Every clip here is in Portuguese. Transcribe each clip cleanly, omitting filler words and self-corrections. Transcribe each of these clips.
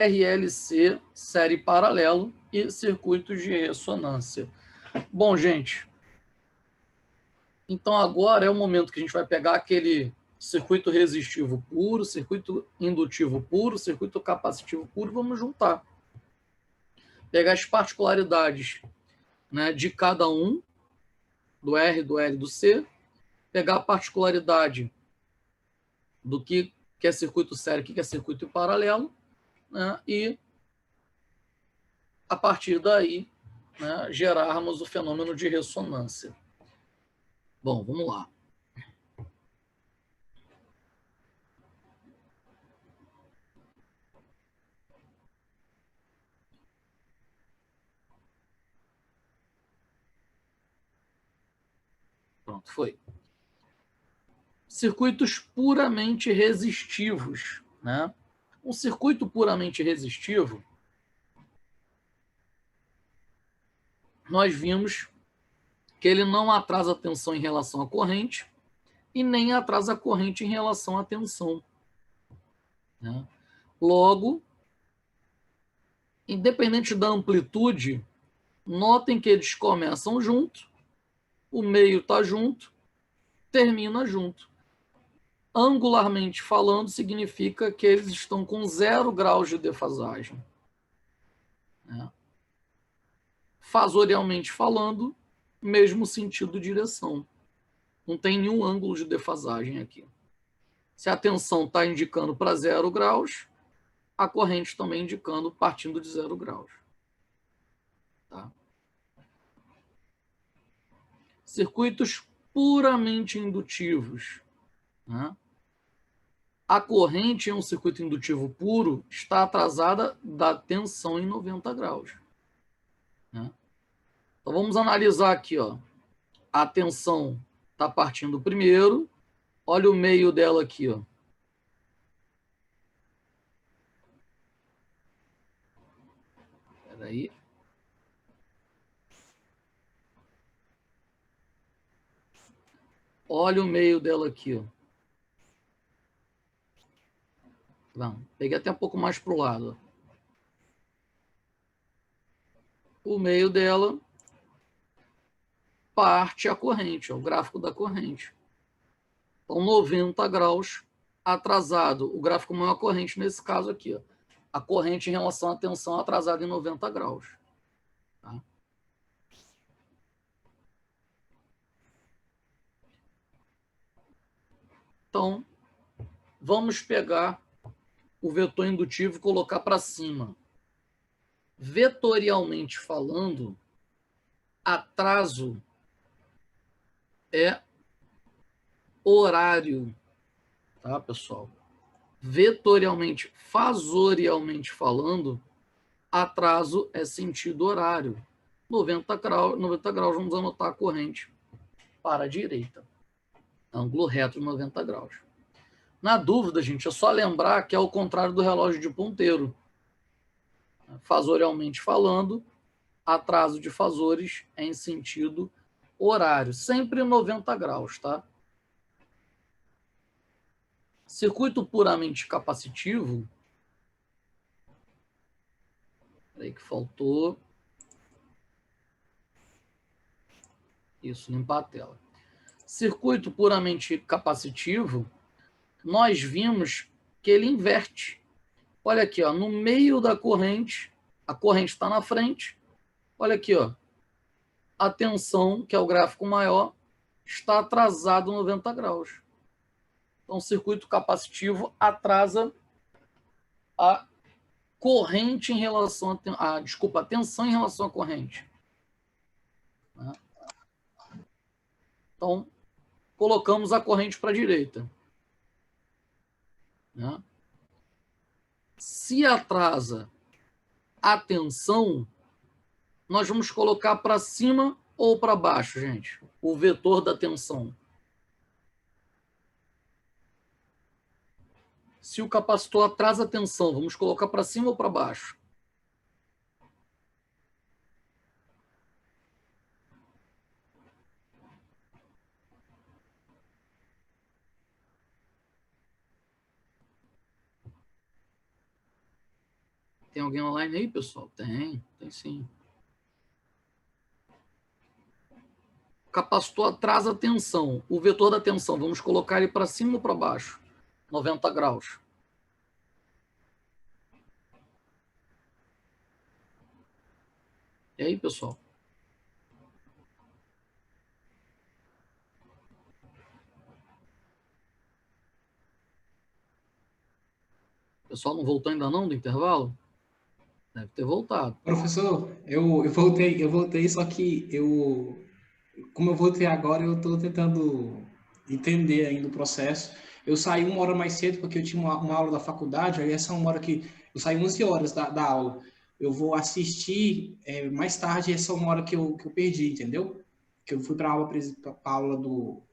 RLC, série paralelo e circuitos de ressonância. Bom, gente, então agora é o momento que a gente vai pegar aquele circuito resistivo puro, circuito indutivo puro, circuito capacitivo puro, vamos juntar. Pegar as particularidades, né, de cada um, do R, do L e do C, pegar a particularidade do que é circuito sério, o que é circuito paralelo, né, e a partir daí, né, gerarmos o fenômeno de ressonância. Bom, vamos lá. Pronto, foi. Circuitos puramente resistivos, né? Um circuito puramente resistivo, nós vimos que ele não atrasa a tensão em relação à corrente e nem atrasa a corrente em relação à tensão, né? Logo, independente da amplitude, notem que eles começam junto, o meio está junto, termina junto. Angularmente falando, significa que eles estão com 0 graus de defasagem, né? Fasorialmente falando, mesmo sentido de direção. Não tem nenhum ângulo de defasagem aqui. Se a tensão está indicando para 0 graus, a corrente também indicando partindo de 0 graus. Tá? Circuitos puramente indutivos, né? A corrente em um circuito indutivo puro está atrasada da tensão em 90 graus, né? Então vamos analisar aqui, ó. A tensão está partindo primeiro. Olha o meio dela aqui, ó. Espera aí. Olha o meio dela aqui, ó. Não, peguei até um pouco mais para o lado. O meio dela parte a corrente, ó, o gráfico da corrente. Então, 90 graus atrasado. O gráfico não é a corrente nesse caso aqui, ó. A corrente em relação à tensão atrasada em 90 graus. Tá? Então, vamos pegar o vetor indutivo e colocar para cima. Vetorialmente falando, atraso é horário, tá, pessoal? Vetorialmente, fasorialmente falando, atraso é sentido horário. 90 graus, vamos anotar a corrente para a direita. Ângulo reto de 90 graus. Na dúvida, gente, é só lembrar que é o contrário do relógio de ponteiro. Fasorialmente falando, atraso de fasores é em sentido horário, sempre 90 graus, tá? Circuito puramente capacitivo. Peraí que faltou. Isso, limpar a tela. Circuito puramente capacitivo, nós vimos que ele inverte. Olha aqui, ó, no meio da corrente, a corrente está na frente. Olha aqui, ó, a tensão, que é o gráfico maior, está atrasado 90 graus. Então, o circuito capacitivo atrasa a corrente em relação a tensão em relação à corrente. Então, colocamos a corrente para a direita. Se atrasa a tensão, nós vamos colocar para cima ou para baixo, gente, o vetor da tensão. Se o capacitor atrasa a tensão, vamos colocar para cima ou para baixo? Tem alguém online aí, pessoal? Tem sim. O capacitor atrasa a tensão. O vetor da tensão, vamos colocar ele para cima ou para baixo? 90 graus. E aí, pessoal? O pessoal não voltou ainda não do intervalo? Deve ter voltado. Professor, eu voltei, só que como eu voltei agora, eu estou tentando entender ainda o processo. Eu saí 1 hora mais cedo porque eu tinha uma aula da faculdade, aí essa 1 hora que eu saí 11 horas da aula. Eu vou assistir mais tarde essa 1 hora que eu perdi, entendeu? Que eu fui para aula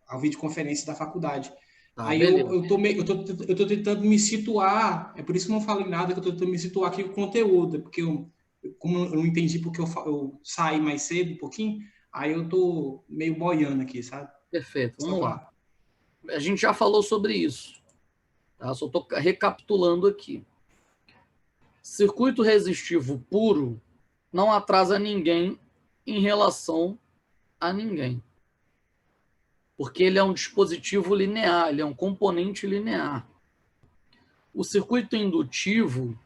a videoconferência da faculdade. Tá, Aí beleza. eu tô tentando me situar, é por isso que eu não falei nada, que eu tô tentando me situar aqui com o conteúdo, porque como eu não entendi porque eu saí mais cedo um pouquinho, aí eu tô meio boiando aqui, sabe? Perfeito, Só vamos lá. para. A gente já falou sobre isso. Tá? Só estou recapitulando aqui. Circuito resistivo puro não atrasa ninguém em relação a ninguém. Porque ele é um dispositivo linear, ele é um componente linear. O circuito indutivo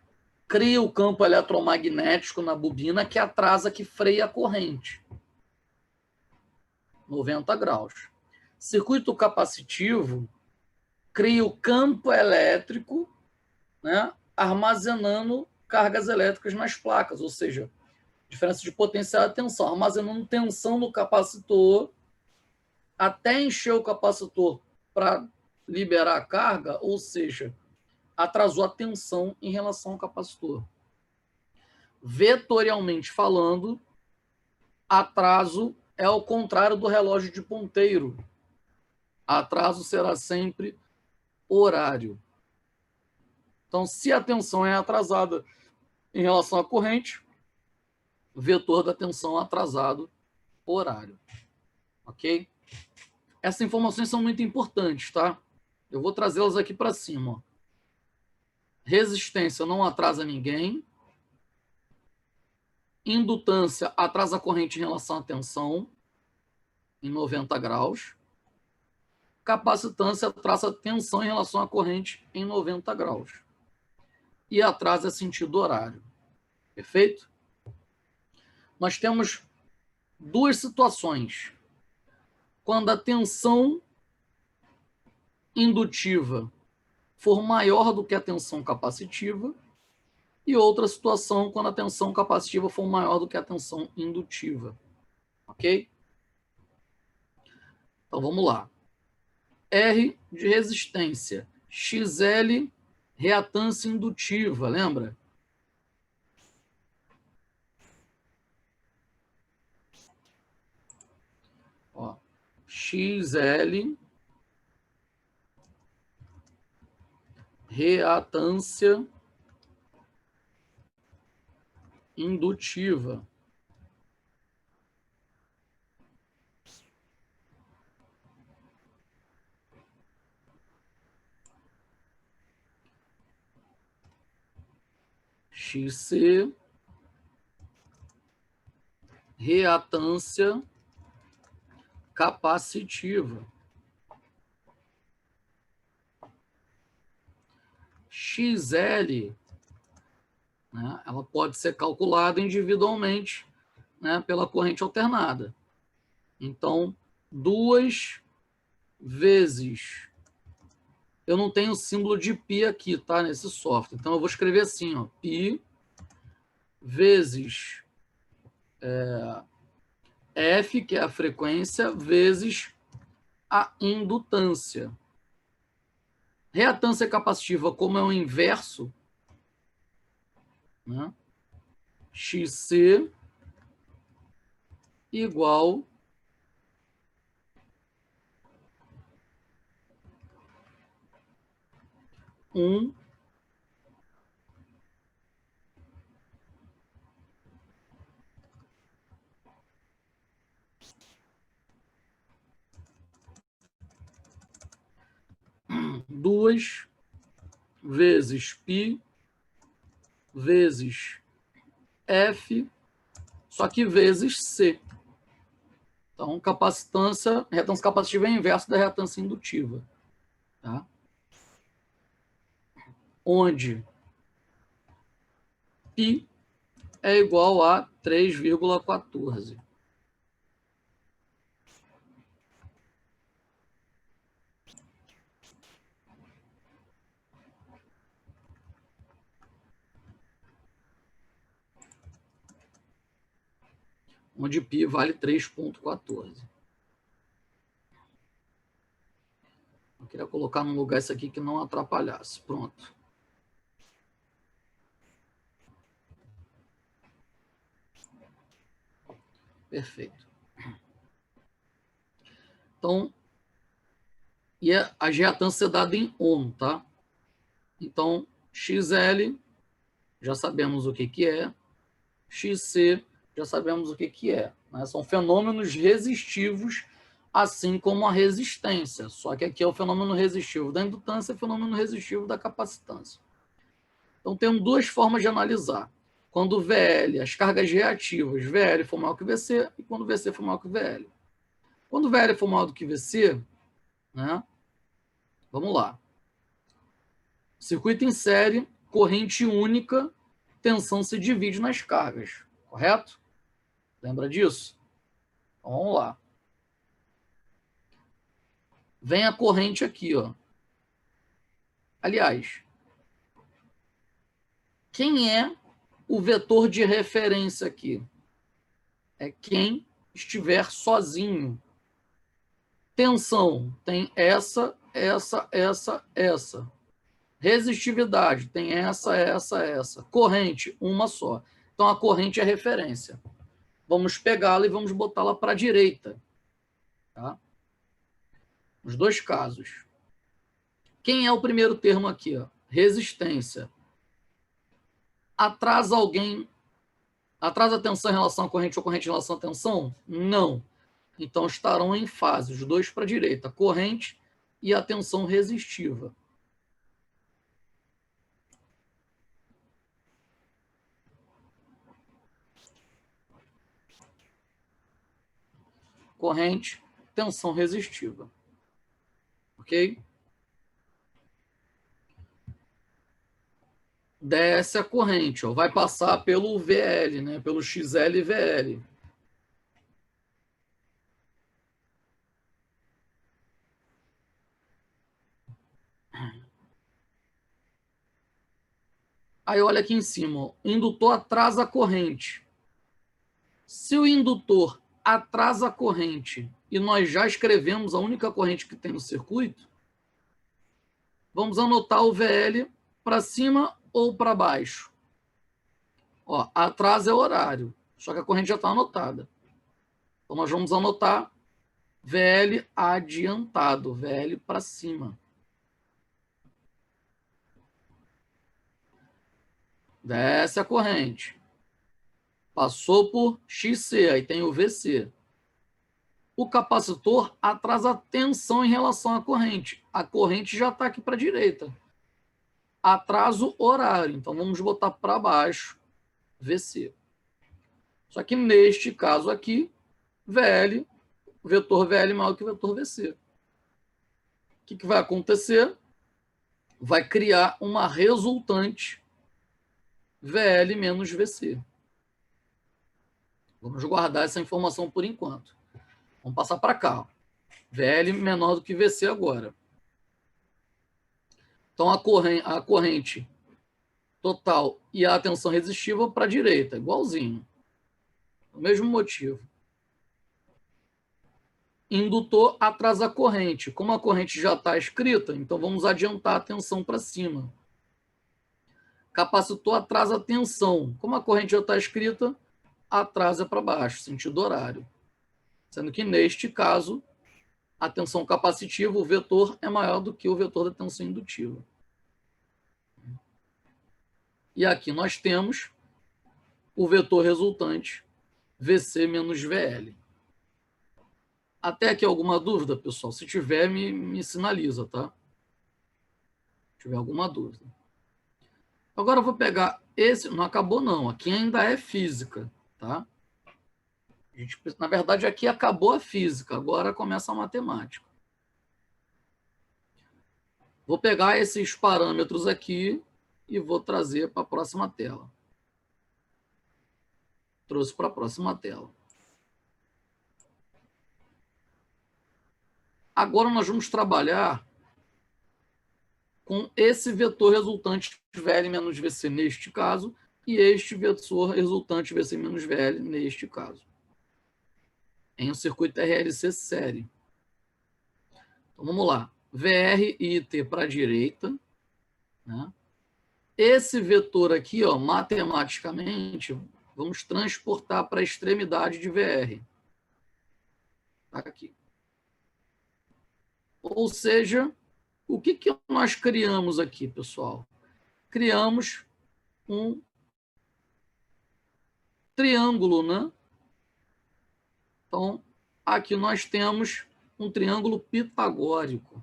cria o campo eletromagnético na bobina que atrasa, que freia a corrente. 90 graus. Circuito capacitivo cria o campo elétrico, né, armazenando cargas elétricas nas placas, ou seja, diferença de potencial e tensão, armazenando tensão no capacitor até encher o capacitor para liberar a carga, ou seja, atrasou a tensão em relação ao capacitor. Vetorialmente falando, atraso é o contrário do relógio de ponteiro. Atraso será sempre horário. Então, se a tensão é atrasada em relação à corrente, vetor da tensão atrasado, horário. Ok? Essas informações são muito importantes, tá? Eu vou trazê-las aqui para cima. Resistência não atrasa ninguém. Indutância atrasa a corrente em relação à tensão, em 90 graus. Capacitância atrasa a tensão em relação à corrente em 90 graus. E atrasa é sentido horário. Perfeito? Nós temos duas situações. Quando a tensão indutiva for maior do que a tensão capacitiva, e outra situação quando a tensão capacitiva for maior do que a tensão indutiva. Ok? Então vamos lá. R de resistência. XL, reatância indutiva, lembra? Ó, XL, reatância indutiva. XC, reatância capacitiva. XL, né, ela pode ser calculada individualmente, né, pela corrente alternada. Então, 2 vezes. Eu não tenho o símbolo de π aqui, tá? Nesse software. Então, eu vou escrever assim, ó. π vezes F, que é a frequência, vezes a indutância. Reatância capacitiva, como é o inverso, né? XC igual 1 2 vezes π vezes F, só que vezes C. Então, reatância capacitiva é o inverso da reatância indutiva. Tá? Onde π é igual a 3,14. Onde π vale 3,14. Eu queria colocar num lugar isso aqui que não atrapalhasse. Pronto. Perfeito. Então, e a reatância é dada em ohm, tá? Então, XL, já sabemos o que é. XC, já sabemos o que é. Né? São fenômenos resistivos, assim como a resistência. Só que aqui é o fenômeno resistivo da indutância e o fenômeno resistivo da capacitância. Então, temos duas formas de analisar. Quando VL, as cargas reativas, VL for maior que VC, e quando VC for maior que VL. Quando VL for maior do que VC, né? Vamos lá. Circuito em série, corrente única, tensão se divide nas cargas, correto? Lembra disso? Então, vamos lá. Vem a corrente aqui, ó. Aliás, quem é o vetor de referência aqui? É quem estiver sozinho. Tensão tem essa. Resistividade tem essa. Corrente, uma só. Então, a corrente é referência. Vamos pegá-la e vamos botá-la para a direita. Tá? Os dois casos. Quem é o primeiro termo aqui? Ó? Resistência. Atrasa a tensão em relação à corrente ou corrente em relação à tensão? Não. Então, estarão em fase, os dois para a direita, corrente e a tensão resistiva. Corrente, tensão resistiva. Ok? Desce a corrente, ó, vai passar pelo VL, né? Pelo XL e VL. Aí olha aqui em cima, ó, o indutor atrasa a corrente. Se o indutor atrasa a corrente e nós já escrevemos a única corrente que tem no circuito, vamos anotar o VL para cima ou para baixo. Ó, atraso é horário, só que a corrente já está anotada. Então, nós vamos anotar VL adiantado, VL para cima. Desce a corrente. Passou por XC, aí tem o VC. O capacitor atrasa a tensão em relação à corrente. A corrente já está aqui para a direita. Atraso horário. Então, vamos botar para baixo VC. Só que neste caso aqui, VL, vetor VL maior que o vetor VC. O que vai acontecer? Vai criar uma resultante VL menos VC. Vamos guardar essa informação por enquanto. Vamos passar para cá. Ó. VL menor do que VC agora. Então, a corrente total e a tensão resistiva para a direita, igualzinho. O mesmo motivo. Indutor atrasa a corrente. Como a corrente já está escrita, então vamos adiantar a tensão para cima. Capacitor atrasa a tensão. Como a corrente já está escrita, atrasa para baixo, sentido horário. Sendo que, neste caso, a tensão capacitiva, o vetor, é maior do que o vetor da tensão indutiva. E aqui nós temos o vetor resultante, VC menos VL. Até aqui alguma dúvida, pessoal? Se tiver, me sinaliza, tá? Se tiver alguma dúvida. Agora eu vou pegar esse não acabou, não. Aqui ainda é física, tá? Na verdade, aqui acabou a física, agora começa a matemática. Vou pegar esses parâmetros aqui e vou trazer para a próxima tela. Trouxe para a próxima tela. Agora nós vamos trabalhar com esse vetor resultante VL menos VC neste caso e este vetor resultante VC menos VL neste caso. Em um circuito RLC série. Então vamos lá. VR e IT para a direita. Né? Esse vetor aqui, ó, matematicamente, vamos transportar para a extremidade de VR. Tá aqui. Ou seja, o que nós criamos aqui, pessoal? Criamos um triângulo, né? Então, aqui nós temos um triângulo pitagórico.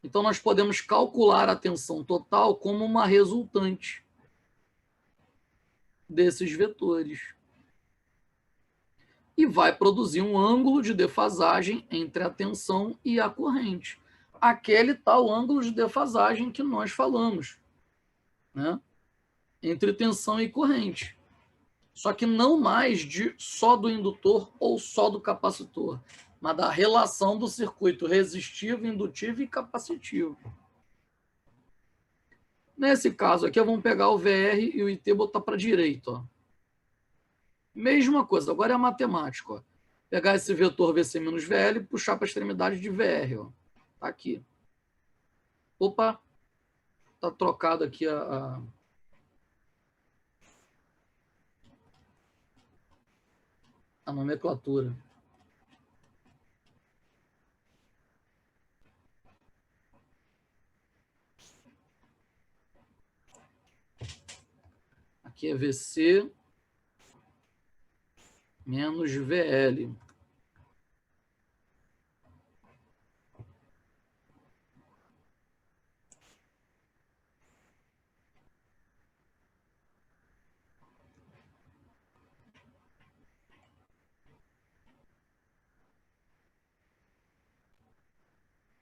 Então, nós podemos calcular a tensão total como uma resultante desses vetores. E vai produzir um ângulo de defasagem entre a tensão e a corrente. Aquele tal ângulo de defasagem que nós falamos, né? Entre tensão e corrente. Só que não mais só do indutor ou só do capacitor, mas da relação do circuito resistivo, indutivo e capacitivo. Nesse caso aqui, vamos pegar o VR e o IT e botar para a direita. Ó. Mesma coisa, agora é a matemática. Ó. Pegar esse vetor VC menos VL e puxar para a extremidade de VR. Ó. Tá aqui. Opa, tá trocado aqui a nomenclatura. Aqui é VC menos VL.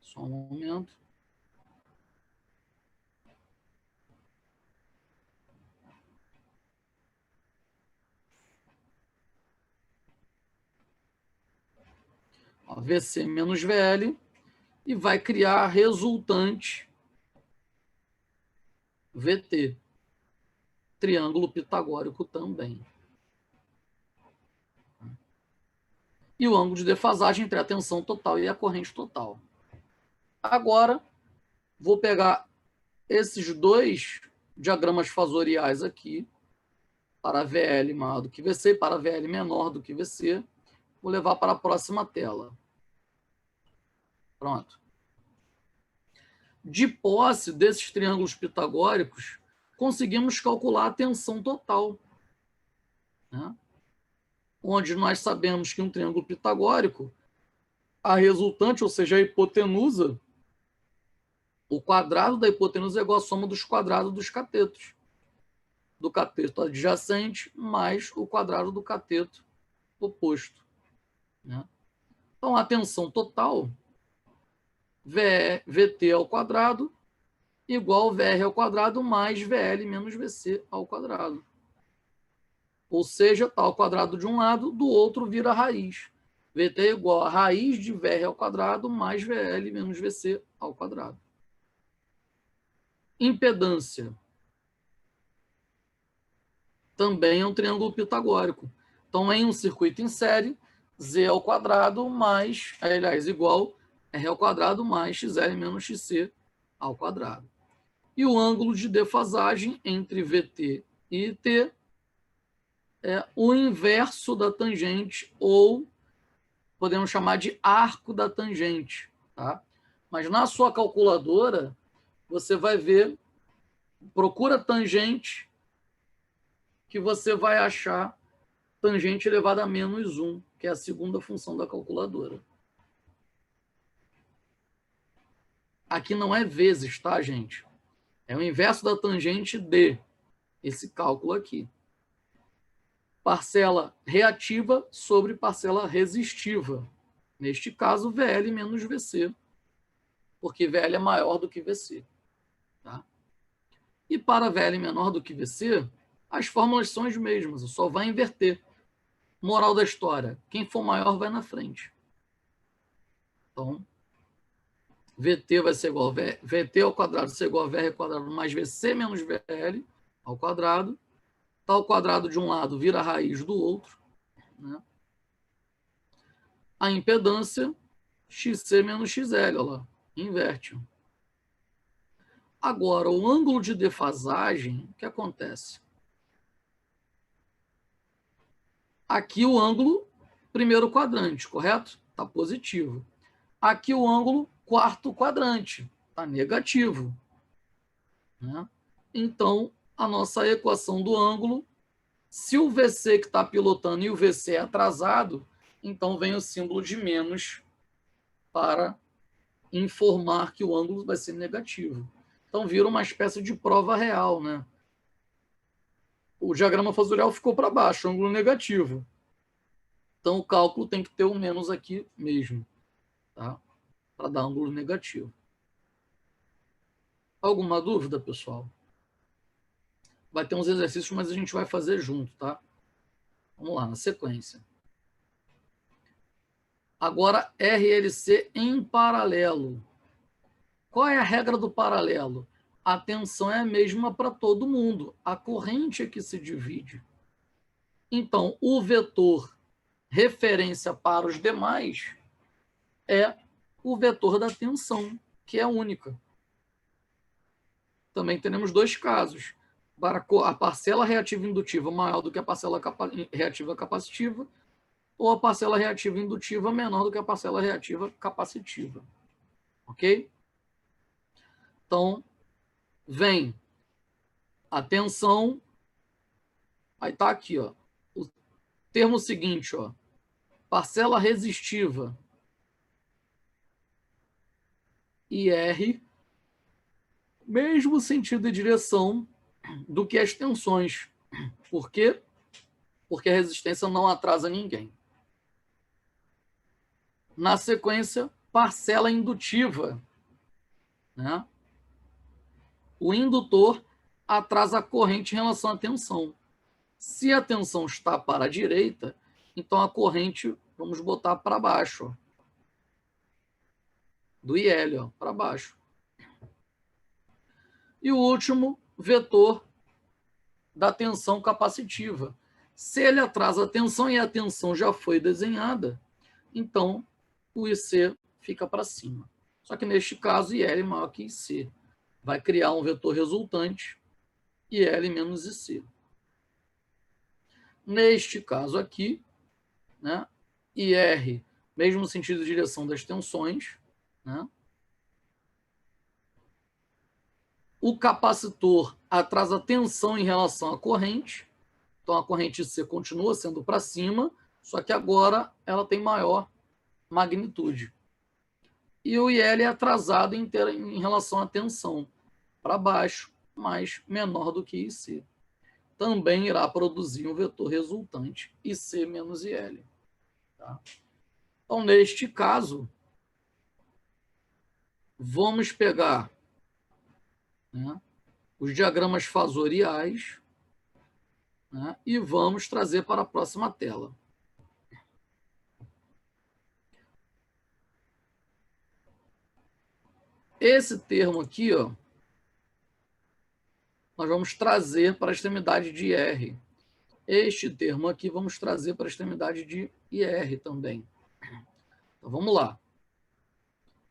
Só um momento. Ó, VC menos VL e vai criar a resultante VT. Triângulo pitagórico também. E o ângulo de defasagem entre a tensão total e a corrente total. Agora, vou pegar esses dois diagramas fasoriais aqui, para VL maior do que VC e para VL menor do que VC. Vou levar para a próxima tela. Pronto. De posse desses triângulos pitagóricos, conseguimos calcular a tensão total. Né? Onde nós sabemos que um triângulo pitagórico, a resultante, ou seja, a hipotenusa, o quadrado da hipotenusa é igual à soma dos quadrados dos catetos. Do cateto adjacente mais o quadrado do cateto oposto. Né? Então, a tensão total, VT ao quadrado, igual VR ao quadrado mais VL menos VC ao quadrado. Ou seja, está ao quadrado de um lado, do outro vira raiz. VT é igual a raiz de VR ao quadrado mais VL menos VC ao quadrado. Impedância. Também é um triângulo pitagórico. Então, em um circuito em série, Z ao quadrado mais, aliás, igual R ao quadrado mais XL menos XC ao quadrado. E o ângulo de defasagem entre VT e IT é o inverso da tangente, ou podemos chamar de arco da tangente. Tá? Mas na sua calculadora, você vai ver, procura tangente, que você vai achar tangente elevada a menos 1, que é a segunda função da calculadora. Aqui não é vezes, tá, gente? É o inverso da tangente de. esse cálculo aqui. Parcela reativa sobre parcela resistiva. Neste caso, VL menos VC, porque VL é maior do que VC. Tá? E para VL menor do que VC, as fórmulas são as mesmas, só vai inverter. Moral da história, quem for maior vai na frente. Então, VT vai ser igual a VT ao quadrado vai ser igual a VR ao quadrado mais VC menos VL ao quadrado. Tal quadrado de um lado vira a raiz do outro. Né? A impedância, XC menos XL, olha lá, inverte. Agora, o ângulo de defasagem, o que acontece? Aqui o ângulo, primeiro quadrante, correto? Está positivo. Aqui o ângulo, quarto quadrante, está negativo. Né? Então, a nossa equação do ângulo, se o VC que está pilotando e o VC é atrasado, então vem o símbolo de menos para informar que o ângulo vai ser negativo. Então, vira uma espécie de prova real, né? O diagrama fasorial ficou para baixo, ângulo negativo. Então, o cálculo tem que ter o menos aqui mesmo, tá? Para dar ângulo negativo. Alguma dúvida, pessoal? Vai ter uns exercícios, mas a gente vai fazer junto, tá? Vamos lá, na sequência. Agora, RLC em paralelo. Qual é a regra do paralelo? A tensão é a mesma para todo mundo. A corrente é que se divide. Então, o vetor referência para os demais é o vetor da tensão, que é única. Também teremos dois casos. Para a parcela reativa indutiva maior do que a parcela reativa capacitiva, ou a parcela reativa indutiva menor do que a parcela reativa capacitiva. Ok? Então, vem a tensão, aí está aqui, ó, o termo seguinte, ó, parcela resistiva IR, mesmo sentido e direção do que as tensões. Por quê? Porque a resistência não atrasa ninguém. Na sequência, parcela indutiva. Né? O indutor atrasa a corrente em relação à tensão. Se a tensão está para a direita, então a corrente, vamos botar para baixo. Ó, do IL, para baixo. E o último, vetor da tensão capacitiva. Se ele atrasa a tensão e a tensão já foi desenhada, então o IC fica para cima. Só que neste caso, IL maior que IC. Vai criar um vetor resultante, IL menos IC. Neste caso aqui, né, IR, mesmo sentido de direção das tensões, né, o capacitor atrasa a tensão em relação à corrente, então a corrente C continua sendo para cima, só que agora ela tem maior magnitude. E o IL é atrasado em relação à tensão, para baixo, mas menor do que IC. Também irá produzir um vetor resultante, IC menos IL. Tá? Então, neste caso, vamos pegar, né, os diagramas fasoriais, né, e vamos trazer para a próxima tela. Esse termo aqui, ó, nós vamos trazer para a extremidade de IR. Este termo aqui vamos trazer para a extremidade de IR também. Então, vamos lá.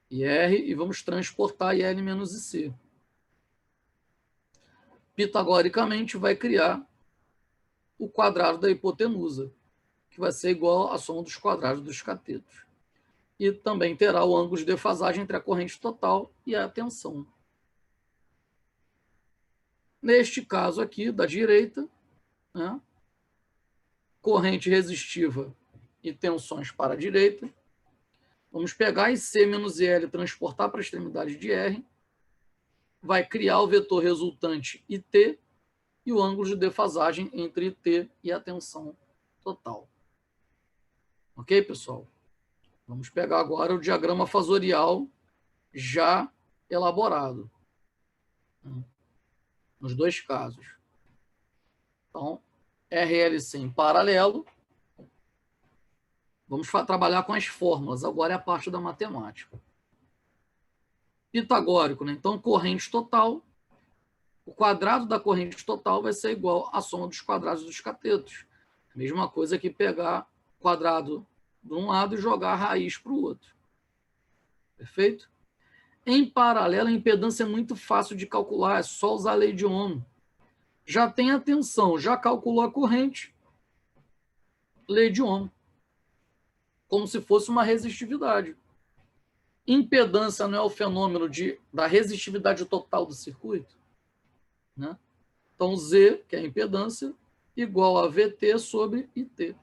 IR e vamos transportar IL menos IC. Pitagoricamente, vai criar o quadrado da hipotenusa, que vai ser igual à soma dos quadrados dos catetos. E também terá o ângulo de defasagem entre a corrente total e a tensão. Neste caso aqui, da direita, né, corrente resistiva e tensões para a direita. Vamos pegar IC menos IL e transportar para a extremidade de R. Vai criar o vetor resultante IT e o ângulo de defasagem entre T e a tensão total. Ok, pessoal? Vamos pegar agora o diagrama fasorial já elaborado, nos dois casos. Então, RLC em paralelo. Vamos trabalhar com as fórmulas, agora é a parte da matemática. Pitagórico, né? Então, corrente total, o quadrado da corrente total vai ser igual à soma dos quadrados dos catetos. Mesma coisa que pegar o quadrado de um lado e jogar a raiz para o outro. Perfeito? Em paralelo, a impedância é muito fácil de calcular, é só usar a lei de Ohm. Já tem a tensão, já calculou a corrente, lei de Ohm. Como se fosse uma resistividade. Impedância não é o fenômeno da resistividade total do circuito? Né? Então, Z, que é a impedância, igual a VT sobre IT.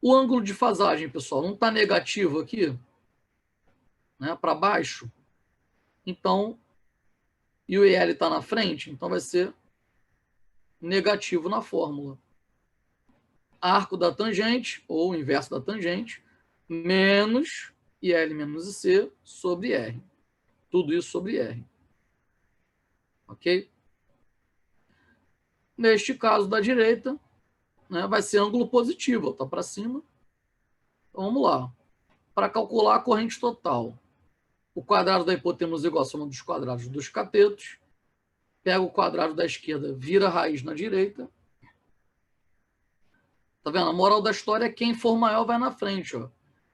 O ângulo de fasagem, pessoal, não está negativo aqui? Né, para baixo? Então, e o IL está na frente? Então, vai ser negativo na fórmula. Arco da tangente, ou o inverso da tangente, menos IL menos IC sobre R. Tudo isso sobre R. Ok? Neste caso da direita, né, vai ser ângulo positivo, está para cima. Então, vamos lá. Para calcular a corrente total, o quadrado da hipotenusa igual a soma dos quadrados dos catetos. Pega o quadrado da esquerda, vira a raiz na direita. Tá vendo? A moral da história é quem for maior vai na frente. Ó.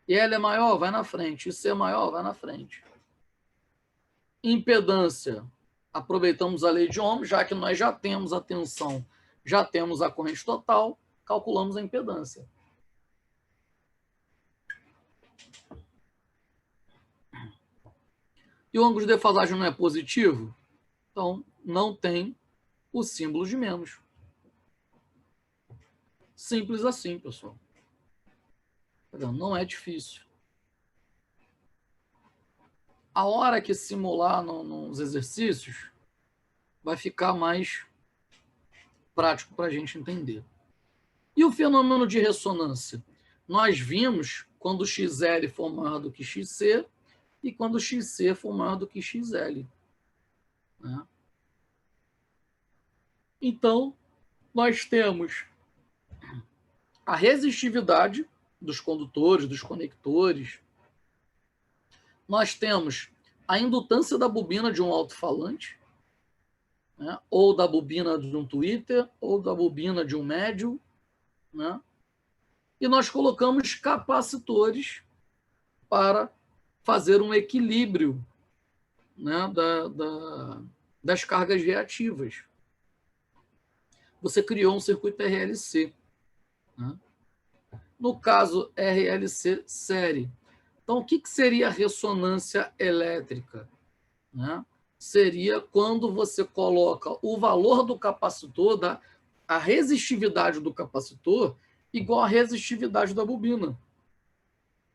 E L é maior, vai na frente. E C é maior, vai na frente. Impedância. Aproveitamos a lei de Ohm, já que nós já temos a tensão, já temos a corrente total, calculamos a impedância. E o ângulo de defasagem não é positivo? Então, não tem o símbolo de menos. Simples assim, pessoal. Não é difícil. A hora que simular nos exercícios, vai ficar mais prático para a gente entender. E o fenômeno de ressonância? Nós vimos quando o XL for maior do que XC e quando o XC for maior do que XL. Né? Então, nós temos a resistividade dos condutores, dos conectores. Nós temos a indutância da bobina de um alto-falante, né? Ou da bobina de um tweeter, ou da bobina de um médio. Né? E nós colocamos capacitores para fazer um equilíbrio, né, das cargas reativas. Você criou um circuito RLC. Né? No caso, RLC série. Então, o que seria ressonância elétrica? Né? Seria quando você coloca o valor do capacitor, a resistividade do capacitor, igual à resistividade da bobina.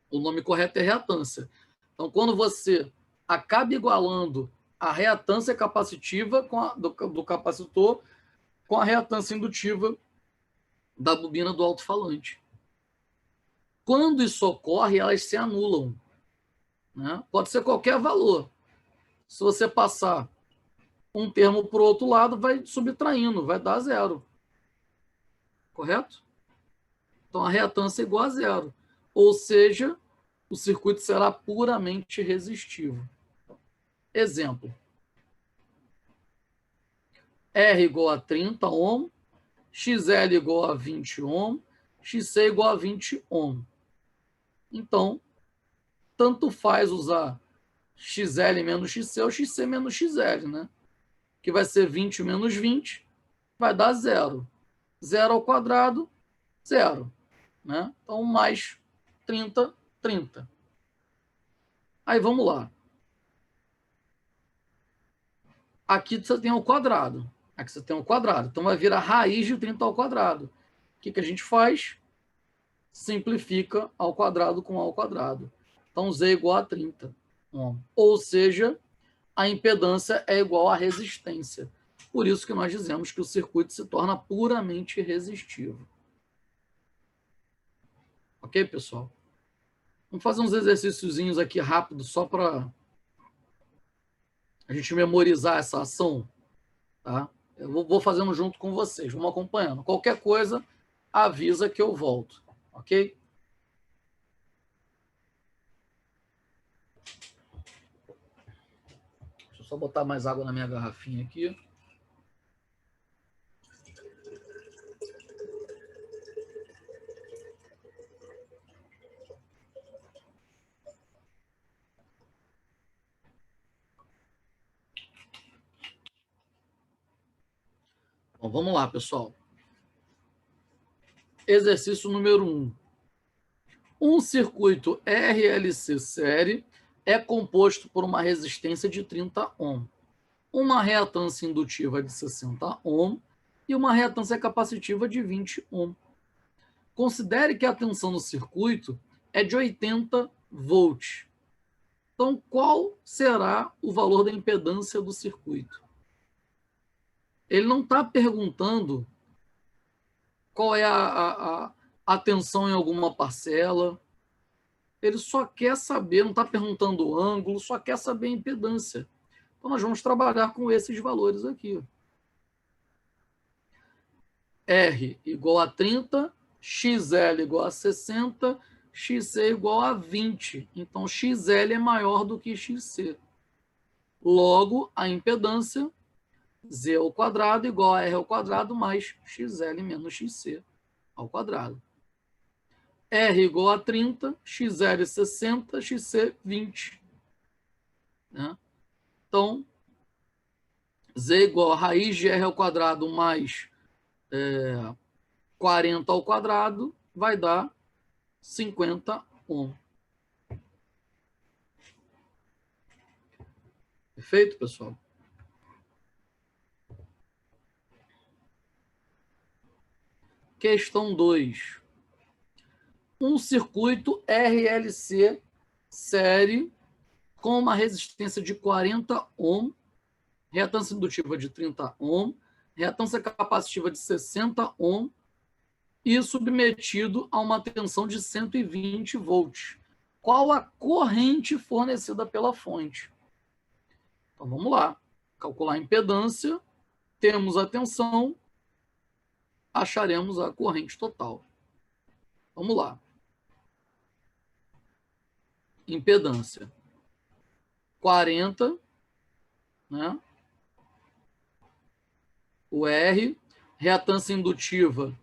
O nome correto é reatância. Então, quando você acaba igualando a reatância capacitiva do capacitor com a reatância indutiva da bobina do alto-falante. Quando isso ocorre, elas se anulam. Né? Pode ser qualquer valor. Se você passar um termo para o outro lado, vai subtraindo, vai dar zero. Correto? Então, a reatância é igual a zero. Ou seja, o circuito será puramente resistivo. Exemplo. R igual a 30 ohm, XL igual a 20 ohm, XC igual a 20 ohm. Então, tanto faz usar XL menos XC ou XC menos XL, né? Que vai ser 20 menos 20, vai dar zero. Zero ao quadrado, zero. Né? Então, mais 30, 30. Aí, vamos lá. Aqui você tem o quadrado. Aqui você tem o quadrado. Então, vai virar raiz de 30 ao quadrado. O que a gente faz? Simplifica ao quadrado com A ao quadrado. Então, Z é igual a 30. Ou seja, a impedância é igual à resistência. Por isso que nós dizemos que o circuito se torna puramente resistivo. Ok, pessoal? Vamos fazer uns exercíciozinhos aqui rápido, só para a gente memorizar essa ação. Tá? Eu vou fazendo junto com vocês, vamos acompanhando. Qualquer coisa, avisa que eu volto. Ok? Deixa eu só botar mais água na minha garrafinha aqui. Bom, vamos lá, pessoal. Exercício número 1. Um circuito RLC série é composto por uma resistência de 30 ohm, uma reatância indutiva de 60 ohm e uma reatância capacitiva de 20 ohm. Considere que a tensão no circuito é de 80 volts. Então, qual será o valor da impedância do circuito? Ele não está perguntando qual é a tensão em alguma parcela. Ele só quer saber, não está perguntando o ângulo, só quer saber a impedância. Então, nós vamos trabalhar com esses valores aqui. R igual a 30, XL igual a 60, XC igual a 20. Então, XL é maior do que XC. Logo, a impedância, Z ao quadrado igual a R ao quadrado mais XL menos XC ao quadrado. R igual a 30, XL 60, XC 20. Né? Então, Z igual a raiz de R ao quadrado mais 40 ao quadrado vai dar 50 ohm. Perfeito, pessoal? Questão 2. Um circuito RLC série com uma resistência de 40 ohm, reatância indutiva de 30 ohm, reatância capacitiva de 60 ohm e submetido a uma tensão de 120 volts. Qual a corrente fornecida pela fonte? Então, vamos lá. Calcular a impedância, temos a tensão, acharemos a corrente total. Vamos lá. Impedância. 40, né? O R, reatância indutiva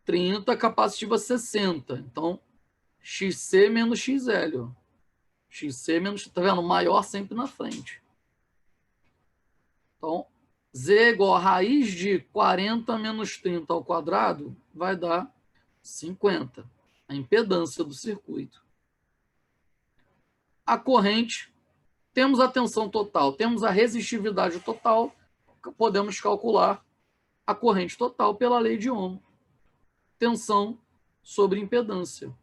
30, capacitiva 60. Então, XC menos XL. Ó. XC menos, tá vendo? Maior sempre na frente. Então, Z igual a raiz de 40 menos 30 ao quadrado vai dar 50. A impedância do circuito. A corrente, temos a tensão total, temos a resistividade total, podemos calcular a corrente total pela lei de Ohm. Tensão sobre impedância.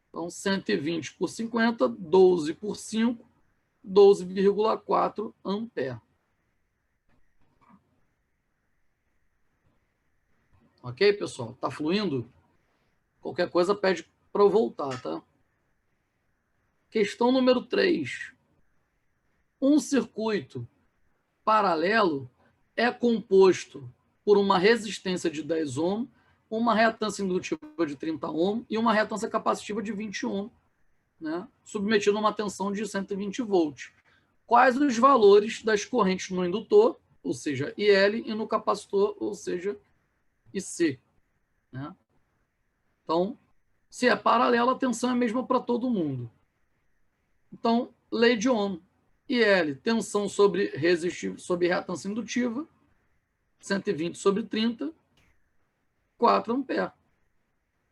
Então, 120 por 50, 12 por 5, 12,4 ampere. Ok, pessoal? Tá fluindo? Qualquer coisa pede para eu voltar, tá? Questão número 3. Um circuito paralelo é composto por uma resistência de 10 ohm, uma reatância indutiva de 30 ohm e uma reatância capacitiva de 20 ohm, né? Submetido a uma tensão de 120 volts. Quais os valores das correntes no indutor, ou seja, IL, e no capacitor, ou seja, IC? Né? Então, se é paralela, a tensão é a mesma para todo mundo. Então, lei de Ohm. IL, tensão sobre reatância indutiva, 120 sobre 30, 4 ampere.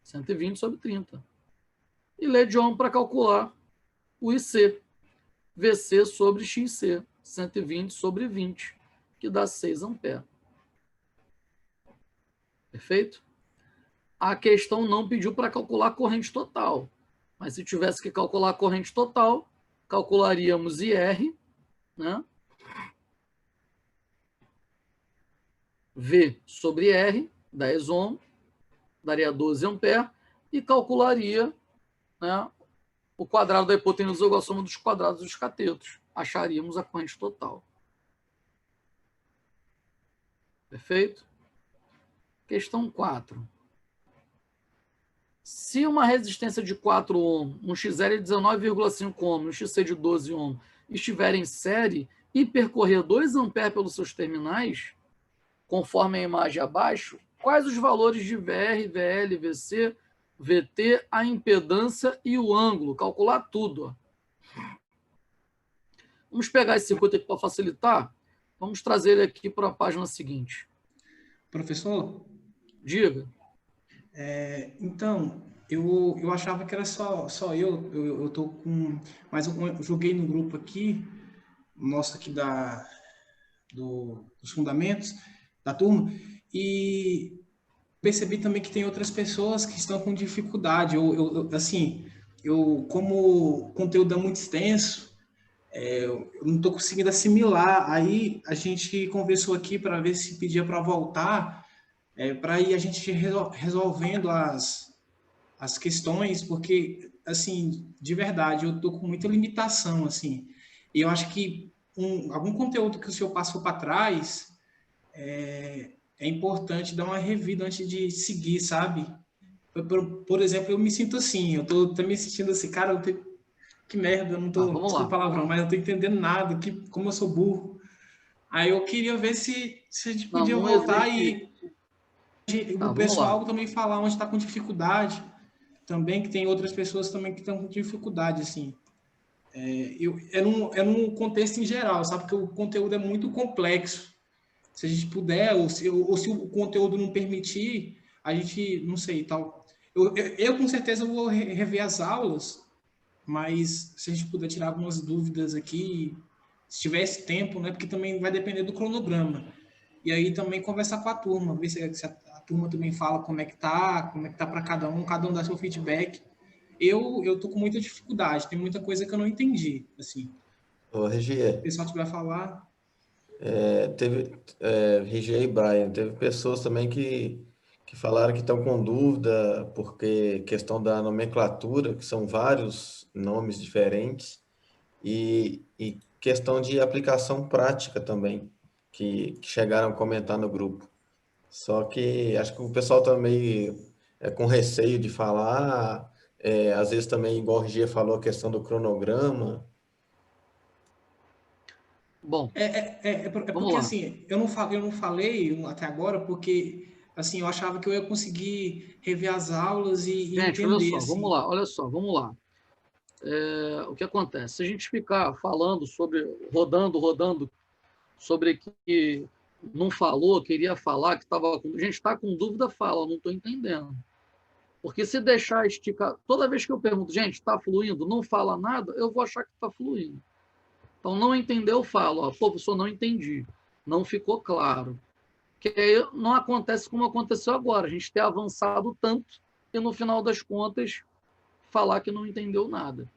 120 sobre 30. E lei de Ohm para calcular o IC. VC sobre XC, 120 sobre 20, que dá 6 ampere. Perfeito? A questão não pediu para calcular a corrente total, mas se tivesse que calcular a corrente total, calcularíamos IR, né? V sobre R, 10 ohms, daria 12 amperes, e calcularia, né, o quadrado da hipotenusa igual à soma dos quadrados dos catetos. Acharíamos a corrente total. Perfeito? Questão 4. Se uma resistência de 4 ohms, um XL de 19,5 ohms, um XC de 12 ohms, estiver em série e percorrer 2 amperes pelos seus terminais, conforme a imagem abaixo, quais os valores de VR, VL, VC, VT, a impedância e o ângulo? Calcular tudo. Ó. Vamos pegar esse circuito aqui para facilitar. Vamos trazer ele aqui para a página seguinte. Professor, Diga. então, eu achava que era só eu tô com... Mas eu joguei no grupo aqui, nosso aqui dos fundamentos da turma, e percebi também que tem outras pessoas que estão com dificuldade. Assim, como o conteúdo é muito extenso, eu não estou conseguindo assimilar. Aí a gente conversou aqui para ver se pedia para voltar, para ir a gente resolvendo as questões, porque, assim, de verdade, eu estou com muita limitação, assim. E eu acho que algum conteúdo que o senhor passou para trás é importante dar uma revida antes de seguir, sabe? Por exemplo, eu me sinto assim, eu tô me sentindo assim, cara, que merda, eu não tô, Vamos desculpa lá. o palavrão, mas eu não tô entendendo nada, como eu sou burro. Aí eu queria ver se a gente Não, podia não voltar existe. e o Vamos lá. pessoal também falar onde está com dificuldade, também que tem outras pessoas também que estão com dificuldade, assim. É num contexto em geral, sabe? Porque o conteúdo é muito complexo. Se a gente puder, ou se o conteúdo não permitir, a gente, não sei, tal. Eu com certeza vou rever as aulas, mas se a gente puder tirar algumas dúvidas aqui, se tivesse tempo, né? Porque também vai depender do cronograma. E aí também conversar com a turma, ver se a turma também fala como é que tá para cada um dá seu feedback. Eu tô com muita dificuldade, tem muita coisa que eu não entendi, assim. Ô, Se o Regier, pessoal tiver falar, Regier e Brian, teve pessoas também que falaram que estão com dúvida porque questão da nomenclatura, que são vários nomes diferentes, e questão de aplicação prática também, que chegaram a comentar no grupo. Só que acho que o pessoal tá meio com receio de falar, às vezes também, igual o Regier falou, a questão do cronograma. Bom, vamos porque lá. assim, eu não falei até agora porque assim, eu achava que eu ia conseguir rever as aulas e Gente, olha entender só, vamos assim. lá, olha só, vamos lá. O que acontece? Se a gente ficar falando sobre, rodando, sobre que não falou, queria falar, que estava com. A gente está com dúvida, fala, não estou entendendo. Porque se deixar esticar. Toda vez que eu pergunto, gente, está fluindo? Não fala nada, eu vou achar que está fluindo. Então, não entendeu, eu falo, ó, professor, não entendi. Não ficou claro. Que aí não acontece como aconteceu agora. A gente ter avançado tanto e, no final das contas, falar que não entendeu nada.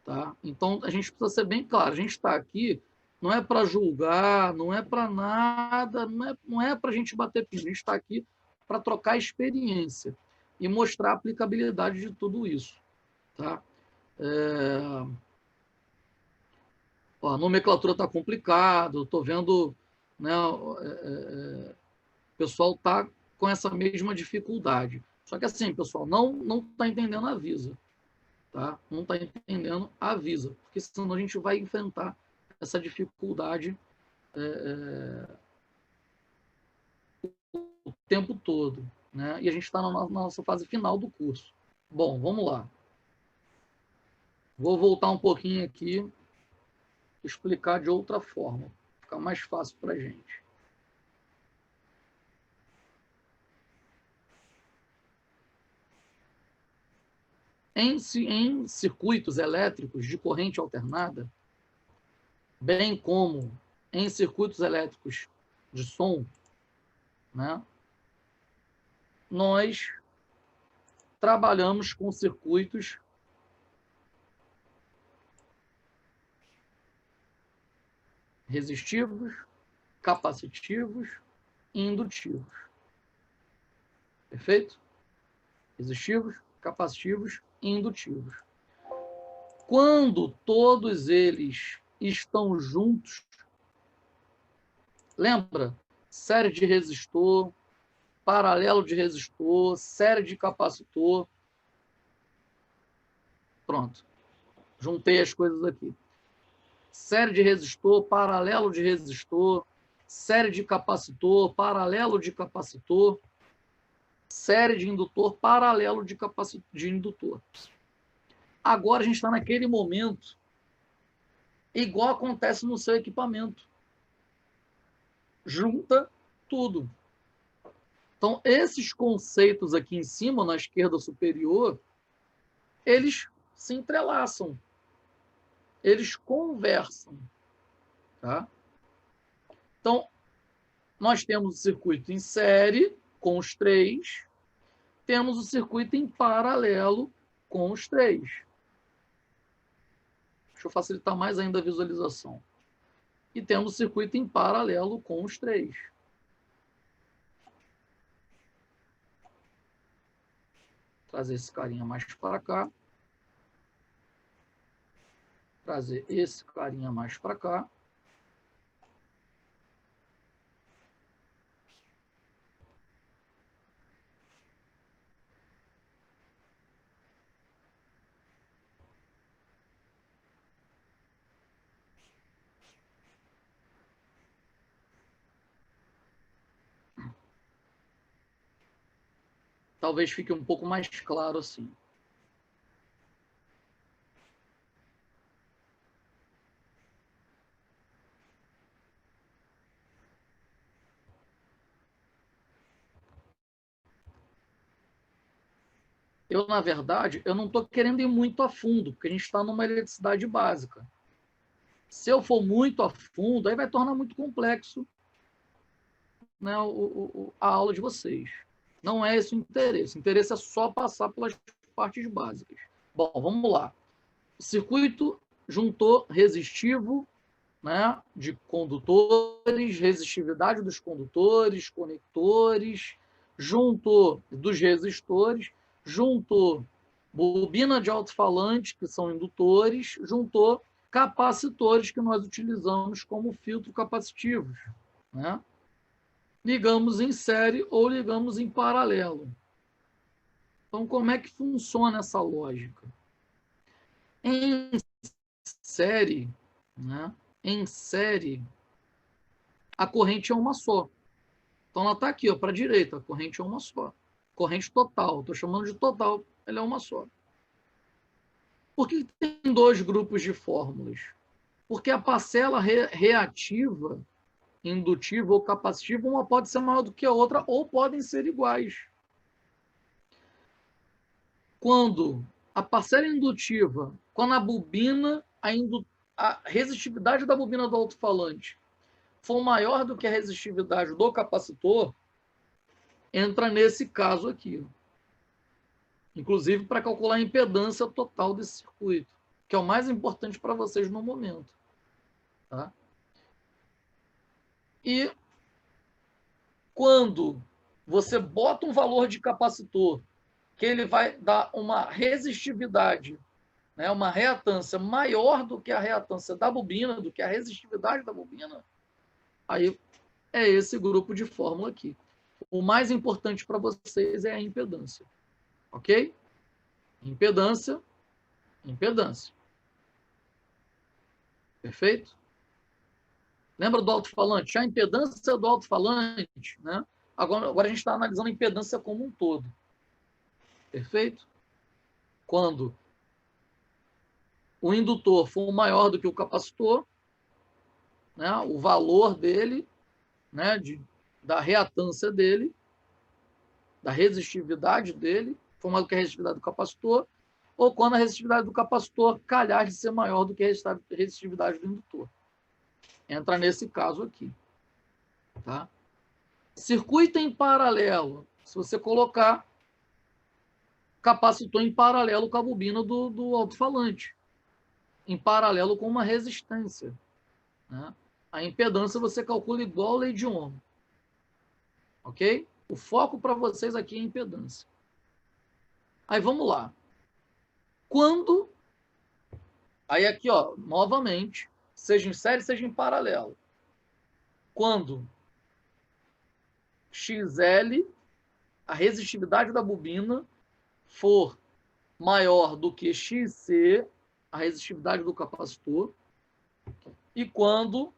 Tá? Então, a gente precisa ser bem claro. A gente está aqui não é para julgar, não é para nada, não é para a gente bater pino. A gente está aqui para trocar experiência e mostrar a aplicabilidade de tudo isso. Tá? Ó, a nomenclatura está complicado, estou vendo, né, o pessoal está com essa mesma dificuldade. Só que assim, pessoal, não está entendendo, avisa. Tá? Não está entendendo, avisa. Porque senão a gente vai enfrentar essa dificuldade o tempo todo. Né? E a gente está na nossa fase final do curso. Bom, vamos lá. Vou voltar um pouquinho aqui, explicar de outra forma. Ficar mais fácil para a gente. Em circuitos elétricos de corrente alternada, bem como em circuitos elétricos de som, né, nós trabalhamos com circuitos resistivos, capacitivos e indutivos. Perfeito? Resistivos, capacitivos e indutivos. Quando todos eles estão juntos, lembra? Série de resistor, paralelo de resistor, série de capacitor. Pronto. Juntei as coisas aqui. Série de resistor, paralelo de resistor, série de capacitor, paralelo de capacitor, série de indutor, paralelo de indutor. Agora a gente está naquele momento, igual acontece no seu equipamento. Junta tudo. Então, esses conceitos aqui em cima, na esquerda superior, eles se entrelaçam. Eles conversam. Tá? Então, nós temos o circuito em série, com os três. Temos o circuito em paralelo, com os três. Deixa eu facilitar mais ainda a visualização. E temos o circuito em paralelo com os três. Trazer esse carinha mais para cá. Trazer esse carinha mais para cá. Talvez fique um pouco mais claro assim. Eu, na verdade, eu não estou querendo ir muito a fundo, porque a gente está numa eletricidade básica. Se eu for muito a fundo, aí vai tornar muito complexo, né, a aula de vocês. Não é esse o interesse. O interesse é só passar pelas partes básicas. Bom, vamos lá. O circuito juntou resistivo, né, de condutores, resistividade dos condutores, conectores, juntou dos resistores, juntou bobina de alto-falante, que são indutores, juntou capacitores, que nós utilizamos como filtro capacitivos, né? Ligamos em série ou ligamos em paralelo. Então, como é que funciona essa lógica? Em série, né? Em série, a corrente é uma só. Então, ela está aqui, para a direita, a corrente é uma só. Corrente total, estou chamando de total, ela é uma só. Por que tem dois grupos de fórmulas? Porque a parcela reativa, indutiva ou capacitiva, uma pode ser maior do que a outra, ou podem ser iguais. Quando a parcela indutiva, quando a bobina, a resistividade da bobina do alto-falante for maior do que a resistividade do capacitor, entra nesse caso aqui. Inclusive para calcular a impedância total desse circuito, que é o mais importante para vocês no momento. Tá? E quando você bota um valor de capacitor, que ele vai dar uma resistividade, né, uma reatância maior do que a reatância da bobina, do que a resistividade da bobina, aí é esse grupo de fórmula aqui. O mais importante para vocês é a impedância. Ok? Impedância, impedância. Perfeito? Lembra do alto-falante? A impedância do alto-falante, né? Agora a gente está analisando a impedância como um todo. Perfeito? Quando o indutor for maior do que o capacitor, né, o valor dele, né, da reatância dele, da resistividade dele, for maior do que a resistividade do capacitor, ou quando a resistividade do capacitor calhar de ser maior do que a resistividade do indutor. Entra nesse caso aqui. Tá? Circuito em paralelo. Se você colocar capacitor em paralelo com a bobina do alto-falante, em paralelo com uma resistência. Né? A impedância você calcula igual a lei de Ohm. Ok? O foco para vocês aqui é impedância. Aí vamos lá. Quando... Aí aqui, ó, novamente, seja em série, seja em paralelo. Quando XL, a resistividade da bobina, for maior do que XC, a resistividade do capacitor, e quando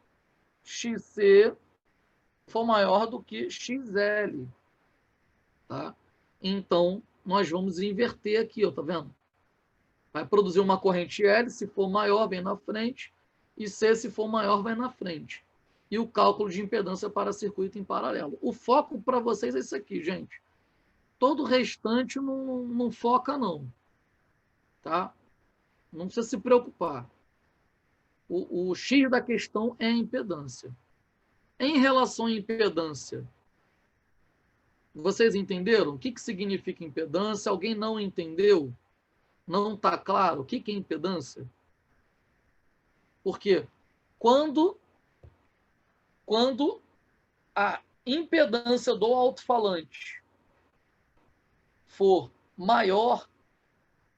XC for maior do que XL. Tá? Então, nós vamos inverter aqui, ó, tá vendo? Vai produzir uma corrente L, se for maior, vem na frente, e C, se for maior, vai na frente. E o cálculo de impedância para circuito em paralelo. O foco para vocês é isso aqui, gente. Todo o restante não foca, não. Tá? Não precisa se preocupar. O X da questão é a impedância. Em relação à impedância, vocês entenderam? O que significa impedância? Alguém não entendeu? Não está claro? O que é impedância? Porque quando a impedância do alto-falante for maior,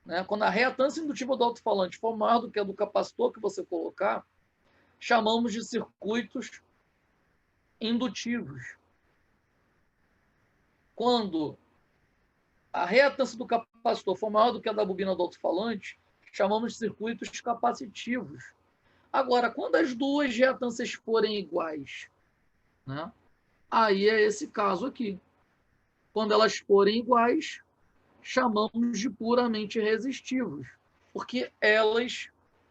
né, quando a reatância indutiva do alto-falante for maior do que a do capacitor que você colocar, chamamos de circuitos indutivos. Quando a reatância do capacitor for maior do que a da bobina do alto-falante, chamamos de circuitos capacitivos. Agora, quando as duas reatâncias forem iguais, né, aí é esse caso aqui. Quando elas forem iguais, chamamos de puramente resistivos, porque elas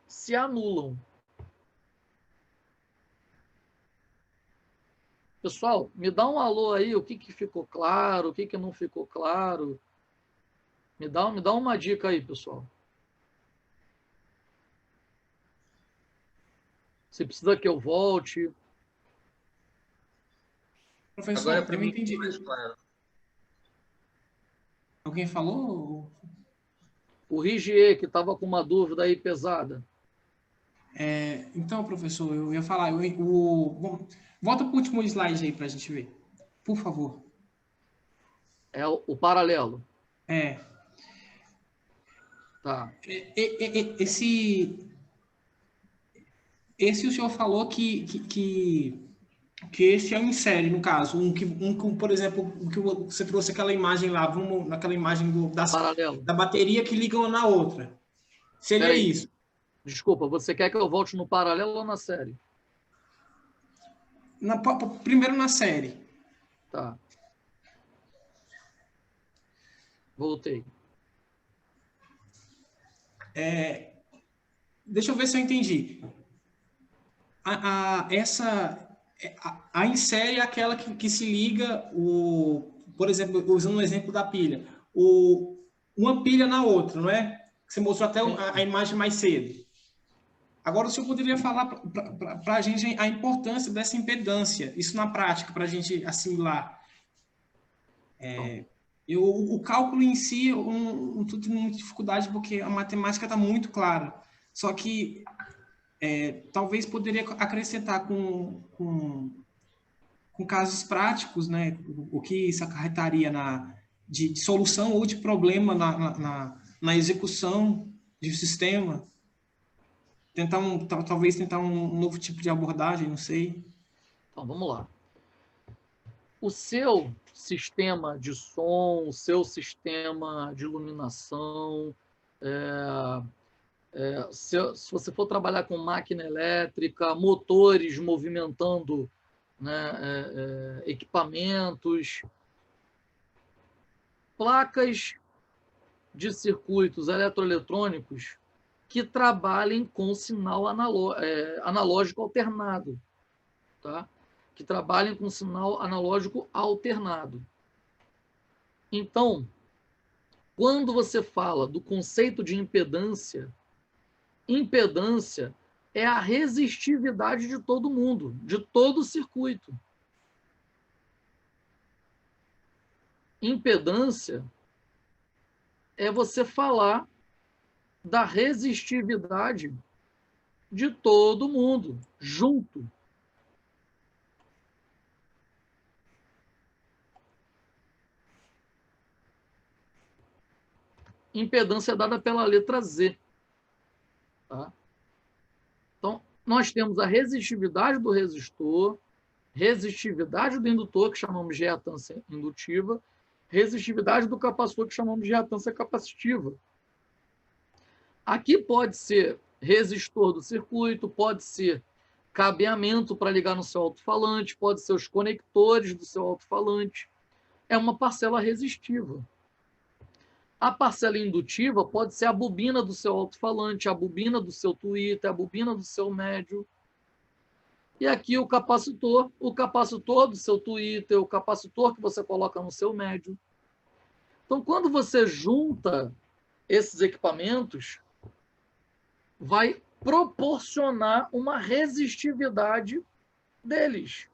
se anulam. Pessoal, me dá um alô aí, o que ficou claro, o que não ficou claro. Me dá uma dica aí, pessoal. Se precisa que eu volte. Professor, Agora, para eu mim, entendi. mais claro. Alguém falou? O Rigier, que estava com uma dúvida aí pesada. Então, professor, eu ia falar. Bom, volta para o último slide aí para a gente ver. Por favor. É o paralelo. É. Tá. Esse o senhor falou que esse é um em série, no caso. Por exemplo, o que você trouxe aquela imagem lá, vamos naquela imagem Paralelo. da bateria que liga uma na outra. Seria Peraí. isso. Desculpa, você quer que eu volte no paralelo ou na série? Primeiro na série. Tá. Voltei. Deixa eu ver se eu entendi. A em série é aquela que se liga, por exemplo, usando o exemplo da pilha, uma pilha na outra, não é? Você mostrou até a imagem mais cedo. Agora, o senhor poderia falar para a gente a importância dessa impedância, isso na prática, para a gente assimilar. O cálculo em si, eu não estou tendo muita dificuldade, porque a matemática está muito clara. Só que talvez poderia acrescentar com casos práticos, né, o que isso acarretaria de solução ou de problema na execução de sistema. Talvez tentar um novo tipo de abordagem, não sei. Então, vamos lá. O seu sistema de som, o seu sistema de iluminação, se você for trabalhar com máquina elétrica, motores movimentando, né, equipamentos, placas de circuitos eletroeletrônicos que trabalhem com sinal analógico alternado, tá? Que trabalhem com sinal analógico alternado. Então, quando você fala do conceito de impedância, impedância é a resistividade de todo mundo, de todo o circuito. Impedância é você falar da resistividade de todo mundo, junto. impedância é dada pela letra Z. Tá? Então, nós temos a resistividade do resistor, resistividade do indutor, que chamamos de reatância indutiva, resistividade do capacitor, que chamamos de reatância capacitiva. Aqui pode ser resistor do circuito, pode ser cabeamento para ligar no seu alto-falante, pode ser os conectores do seu alto-falante. É uma parcela resistiva. A parcela indutiva pode ser a bobina do seu alto-falante, a bobina do seu tweeter, a bobina do seu médio. E aqui o capacitor do seu tweeter, o capacitor que você coloca no seu médio. Então, quando você junta esses equipamentos, vai proporcionar uma resistividade deles.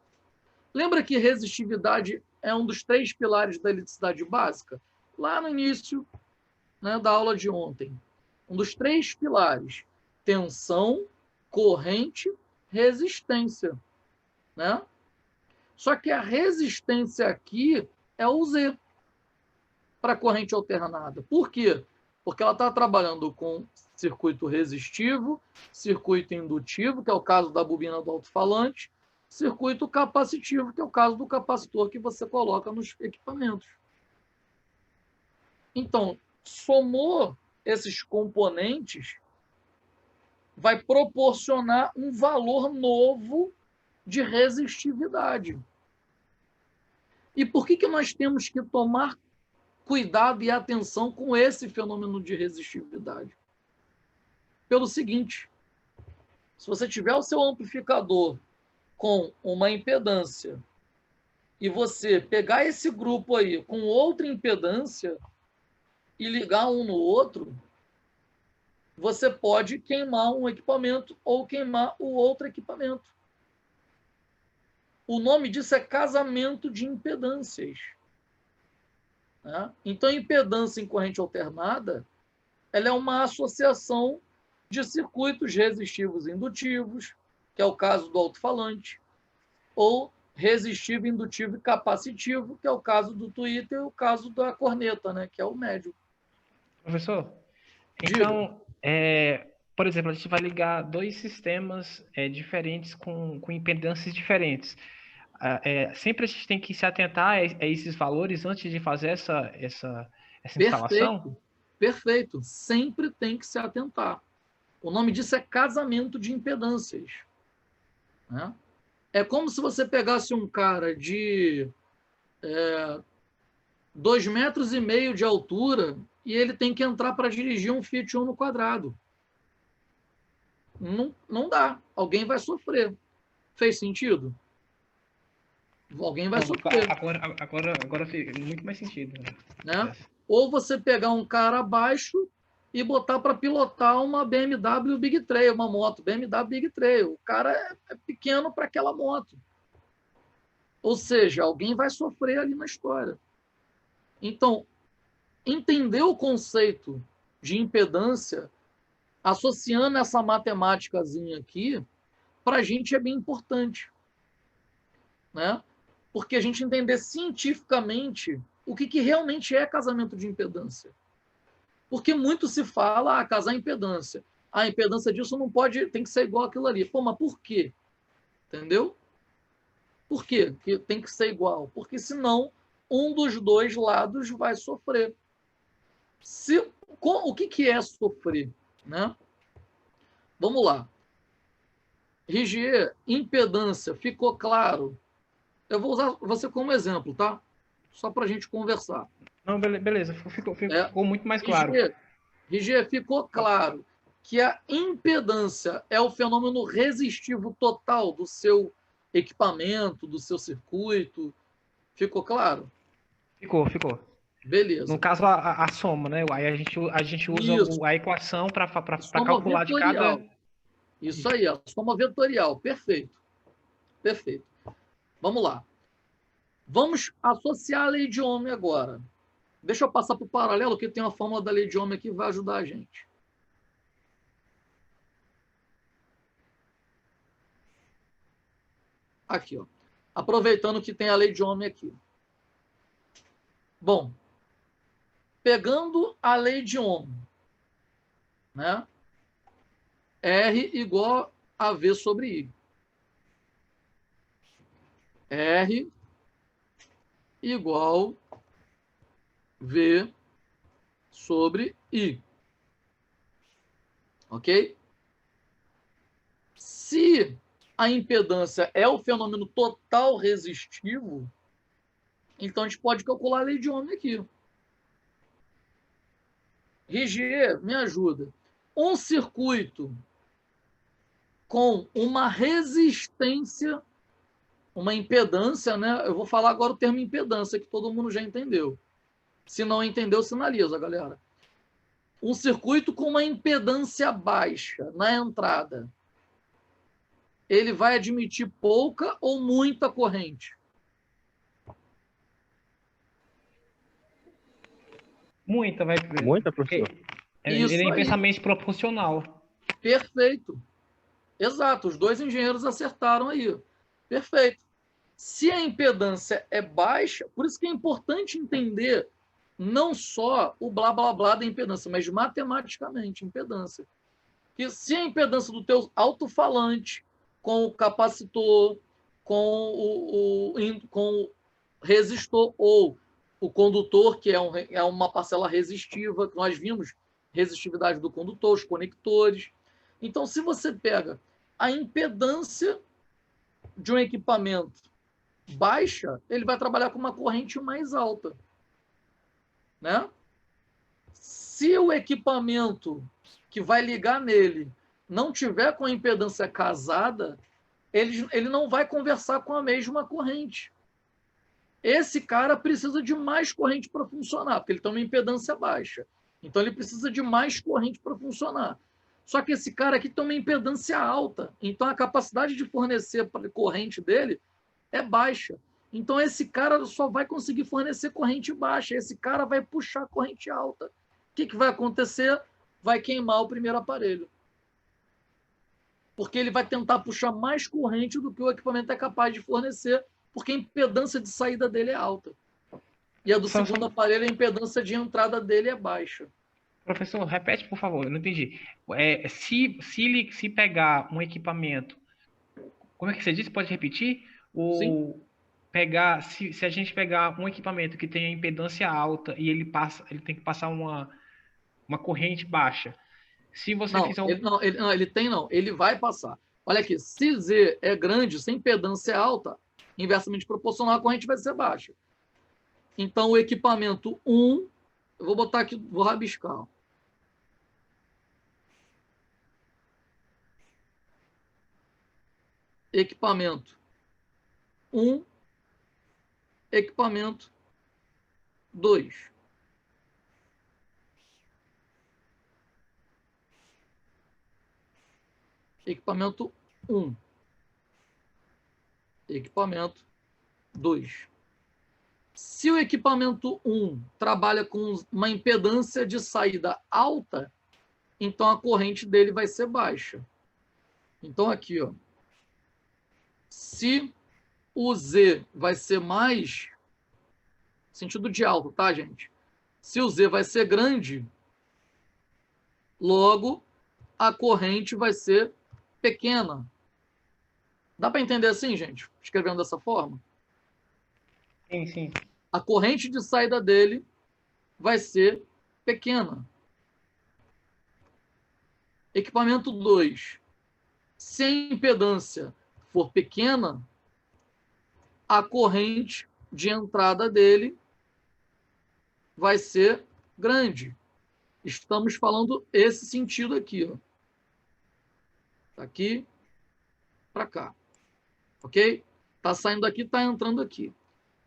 Lembra que resistividade é um dos 3 pilares da eletricidade básica? Lá no início, né, da aula de ontem. Um dos 3 pilares: tensão, corrente, resistência. Né? Só que a resistência aqui é o Z para corrente alternada. Por quê? Porque ela está trabalhando com circuito resistivo, circuito indutivo, que é o caso da bobina do alto-falante, circuito capacitivo, que é o caso do capacitor que você coloca nos equipamentos. Então, somou esses componentes, vai proporcionar um valor novo de resistividade. E por que nós temos que tomar cuidado e atenção com esse fenômeno de resistividade? Pelo seguinte: se você tiver o seu amplificador com uma impedância e você pegar esse grupo aí com outra impedância e ligar um no outro, você pode queimar um equipamento ou queimar o outro equipamento. O nome disso é casamento de impedâncias. Né? Então, impedância em corrente alternada, ela é uma associação de circuitos resistivos e indutivos, que é o caso do alto-falante, ou resistivo, indutivo e capacitivo, que é o caso do tweeter e o caso da corneta, né, que é o médio. Professor, então, por exemplo, a gente vai ligar 2 sistemas diferentes com impedâncias diferentes. Sempre a gente tem que se atentar a esses valores antes de fazer essa instalação? Perfeito. Sempre tem que se atentar. O nome disso é casamento de impedâncias. Né? É como se você pegasse um cara de 2,5 metros de altura e ele tem que entrar para dirigir um Fiat Uno quadrado. Não dá. Alguém vai sofrer. Fez sentido? Alguém vai sofrer. Agora fez muito mais sentido. Né? Ou você pegar um cara abaixo e botar para pilotar uma BMW Big Trail, uma moto BMW Big Trail. O cara é pequeno para aquela moto. Ou seja, alguém vai sofrer ali na história. Então, entender o conceito de impedância, associando essa matemáticazinha aqui, para a gente é bem importante. Né? Porque a gente entender cientificamente o que realmente é casamento de impedância. Porque muito se fala, casar impedância. A impedância disso não pode, tem que ser igual aquilo ali. Pô, mas por quê? Entendeu? Por quê que tem que ser igual? Porque senão um dos 2 lados vai sofrer. O que é sofrer? Né? Vamos lá. Rigier, impedância, ficou claro? Eu vou usar você como exemplo, tá? Só para a gente conversar. Não, beleza, ficou muito mais claro. Rigier, ficou claro que a impedância é o fenômeno resistivo total do seu equipamento, do seu circuito. Ficou claro? Ficou. Beleza. No caso, a soma, né? Aí a gente usa a equação para calcular vetorial. de cada... Isso aí, a soma vetorial. Perfeito. Vamos lá. Vamos associar a lei de Ohm agora. Deixa eu passar para o paralelo, que tem uma fórmula da lei de Ohm aqui que vai ajudar a gente. Aqui, ó. Aproveitando que tem a lei de Ohm aqui. Bom, pegando a lei de Ohm, né? R igual a V sobre I. R igual V sobre I. Ok? Se a impedância é o fenômeno total resistivo, então a gente pode calcular a lei de Ohm aqui. Rigier, me ajuda. Um circuito com uma resistência, uma impedância, né? Eu vou falar agora o termo impedância, que todo mundo já entendeu. Se não entendeu, sinaliza, galera. Um circuito com uma impedância baixa na entrada, ele vai admitir pouca ou muita corrente? Muita, vai. Muita, professor. Ele é Isso aí. inversamente proporcional. Perfeito. Exato, os dois engenheiros acertaram aí. Perfeito. Se a impedância é baixa, por isso que é importante entender não só o blá blá blá da impedância, mas matematicamente impedância. Que se a impedância do teu alto-falante com o capacitor, com o resistor ou o condutor, que é uma parcela resistiva, que nós vimos, resistividade do condutor, os conectores. Então, se você pega a impedância de um equipamento baixa, ele vai trabalhar com uma corrente mais alta, né? Se o equipamento que vai ligar nele não tiver com a impedância casada, ele não vai conversar com a mesma corrente. Esse cara precisa de mais corrente para funcionar, porque ele tem uma impedância baixa. Então, ele precisa de mais corrente para funcionar. Só que esse cara aqui tem uma impedância alta. Então, a capacidade de fornecer corrente dele é baixa. Então, esse cara só vai conseguir fornecer corrente baixa. Esse cara vai puxar corrente alta. O que vai acontecer? Vai queimar o primeiro aparelho. Porque ele vai tentar puxar mais corrente do que o equipamento é capaz de fornecer, porque a impedância de saída dele é alta. E a do segundo aparelho, a impedância de entrada dele é baixa. Professor, repete, por favor, eu não entendi. Se pegar um equipamento, como é que você disse? Pode repetir? Sim. Se a gente pegar um equipamento que tem a impedância alta e ele tem que passar uma corrente baixa. Se você fizer ele vai passar. Olha aqui, se Z é grande, se a impedância é alta, inversamente proporcional, a corrente vai ser baixa. Então, o equipamento 1, eu vou botar aqui, vou rabiscar. Equipamento 1, equipamento 2. Equipamento 1. Equipamento 2. Se o equipamento 1 trabalha com uma impedância de saída alta, então a corrente dele vai ser baixa. Então, aqui, ó, se o Z vai ser mais, sentido de alto, tá, gente? Se o Z vai ser grande, logo a corrente vai ser pequena. Dá para entender assim, gente? Escrevendo dessa forma? Sim, sim. A corrente de saída dele vai ser pequena. Equipamento 2. Se a impedância for pequena, a corrente de entrada dele vai ser grande. Estamos falando esse sentido aqui, ó. Daqui para cá. Ok? Tá saindo daqui, tá entrando aqui.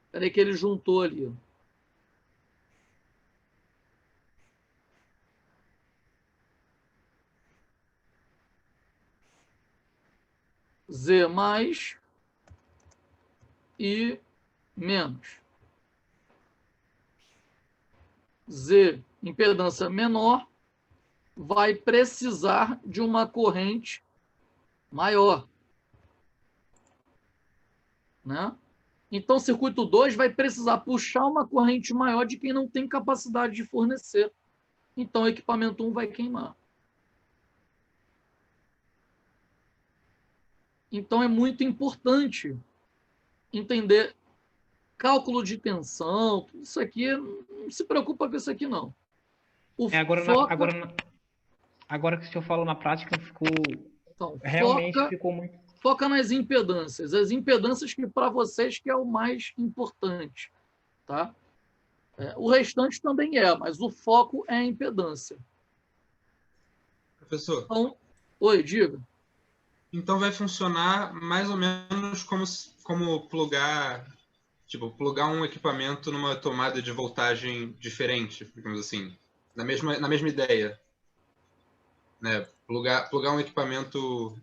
Espera aí que ele juntou ali, ó. Z mais e menos. Z, impedância menor, vai precisar de uma corrente maior, né? Então, o circuito 2 vai precisar puxar uma corrente maior de quem não tem capacidade de fornecer. Então, o equipamento 1 vai queimar. Então, é muito importante entender cálculo de tensão, tudo isso aqui, não se preocupa com isso aqui, não. Agora que o senhor falou na prática, ficou... Então, realmente ficou muito... Foca nas impedâncias. As impedâncias que para vocês que é o mais importante. Tá? O restante também mas o foco é a impedância. Professor. Então, oi, diga. Então vai funcionar mais ou menos como plugar um equipamento numa tomada de voltagem diferente, digamos assim, na mesma ideia, né? Plugar um equipamento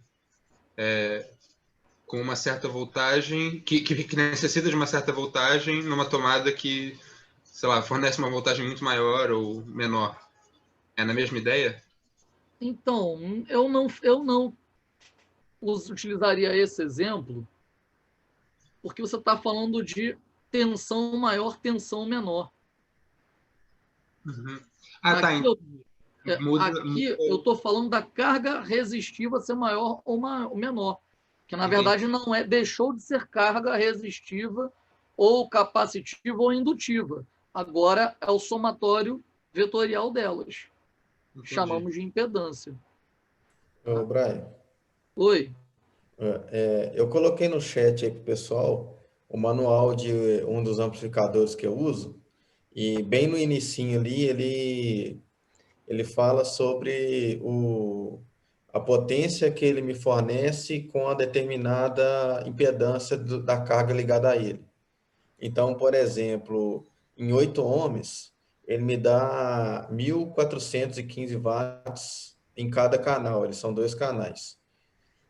com uma certa voltagem que necessita de uma certa voltagem numa tomada que, sei lá, fornece uma voltagem muito maior ou menor. É na mesma ideia? Então, eu não utilizaria esse exemplo, porque você está falando de tensão maior, tensão menor. Uhum. Aqui Muda. eu estou falando da carga resistiva ser maior ou menor, que na verdade não deixou de ser carga resistiva ou capacitiva ou indutiva. Agora é o somatório vetorial delas. Entendi. Chamamos de impedância. Ô, Brian. Oi. Eu coloquei no chat aí para o pessoal o manual de um dos amplificadores que eu uso, e bem no inicinho ali ele fala sobre a potência que ele me fornece com a determinada impedância da carga ligada a ele. Então, por exemplo, em 8 ohms, ele me dá 1.415 watts em cada canal, eles são 2 canais.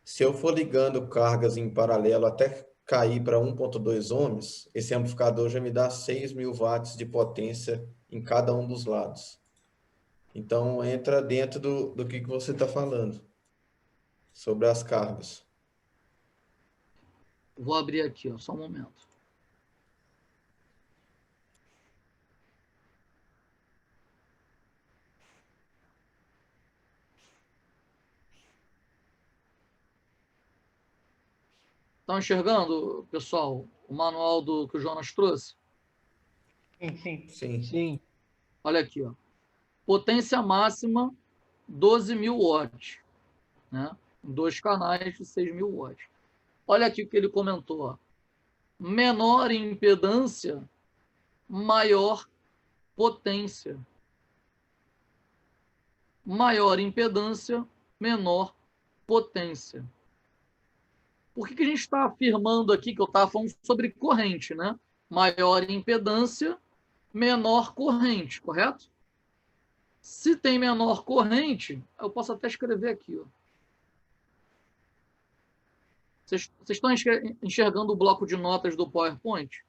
Se eu for ligando cargas em paralelo até cair para 1.2 ohms, esse amplificador já me dá 6.000 watts de potência em cada um dos lados. Então, entra dentro do que você está falando, sobre as cargas. Vou abrir aqui, só um momento. Estão enxergando, pessoal, o manual que o Jonas trouxe? Sim. Olha aqui, potência máxima 12.000 watts, né? 2 canais de 6.000 watts. Olha aqui o que ele comentou. Menor impedância, maior potência. Maior impedância, menor potência. Por que a gente está afirmando aqui que eu estava falando sobre corrente, né? Maior impedância, menor corrente, correto? Se tem menor corrente, eu posso até escrever aqui. Vocês estão enxergando o bloco de notas do PowerPoint?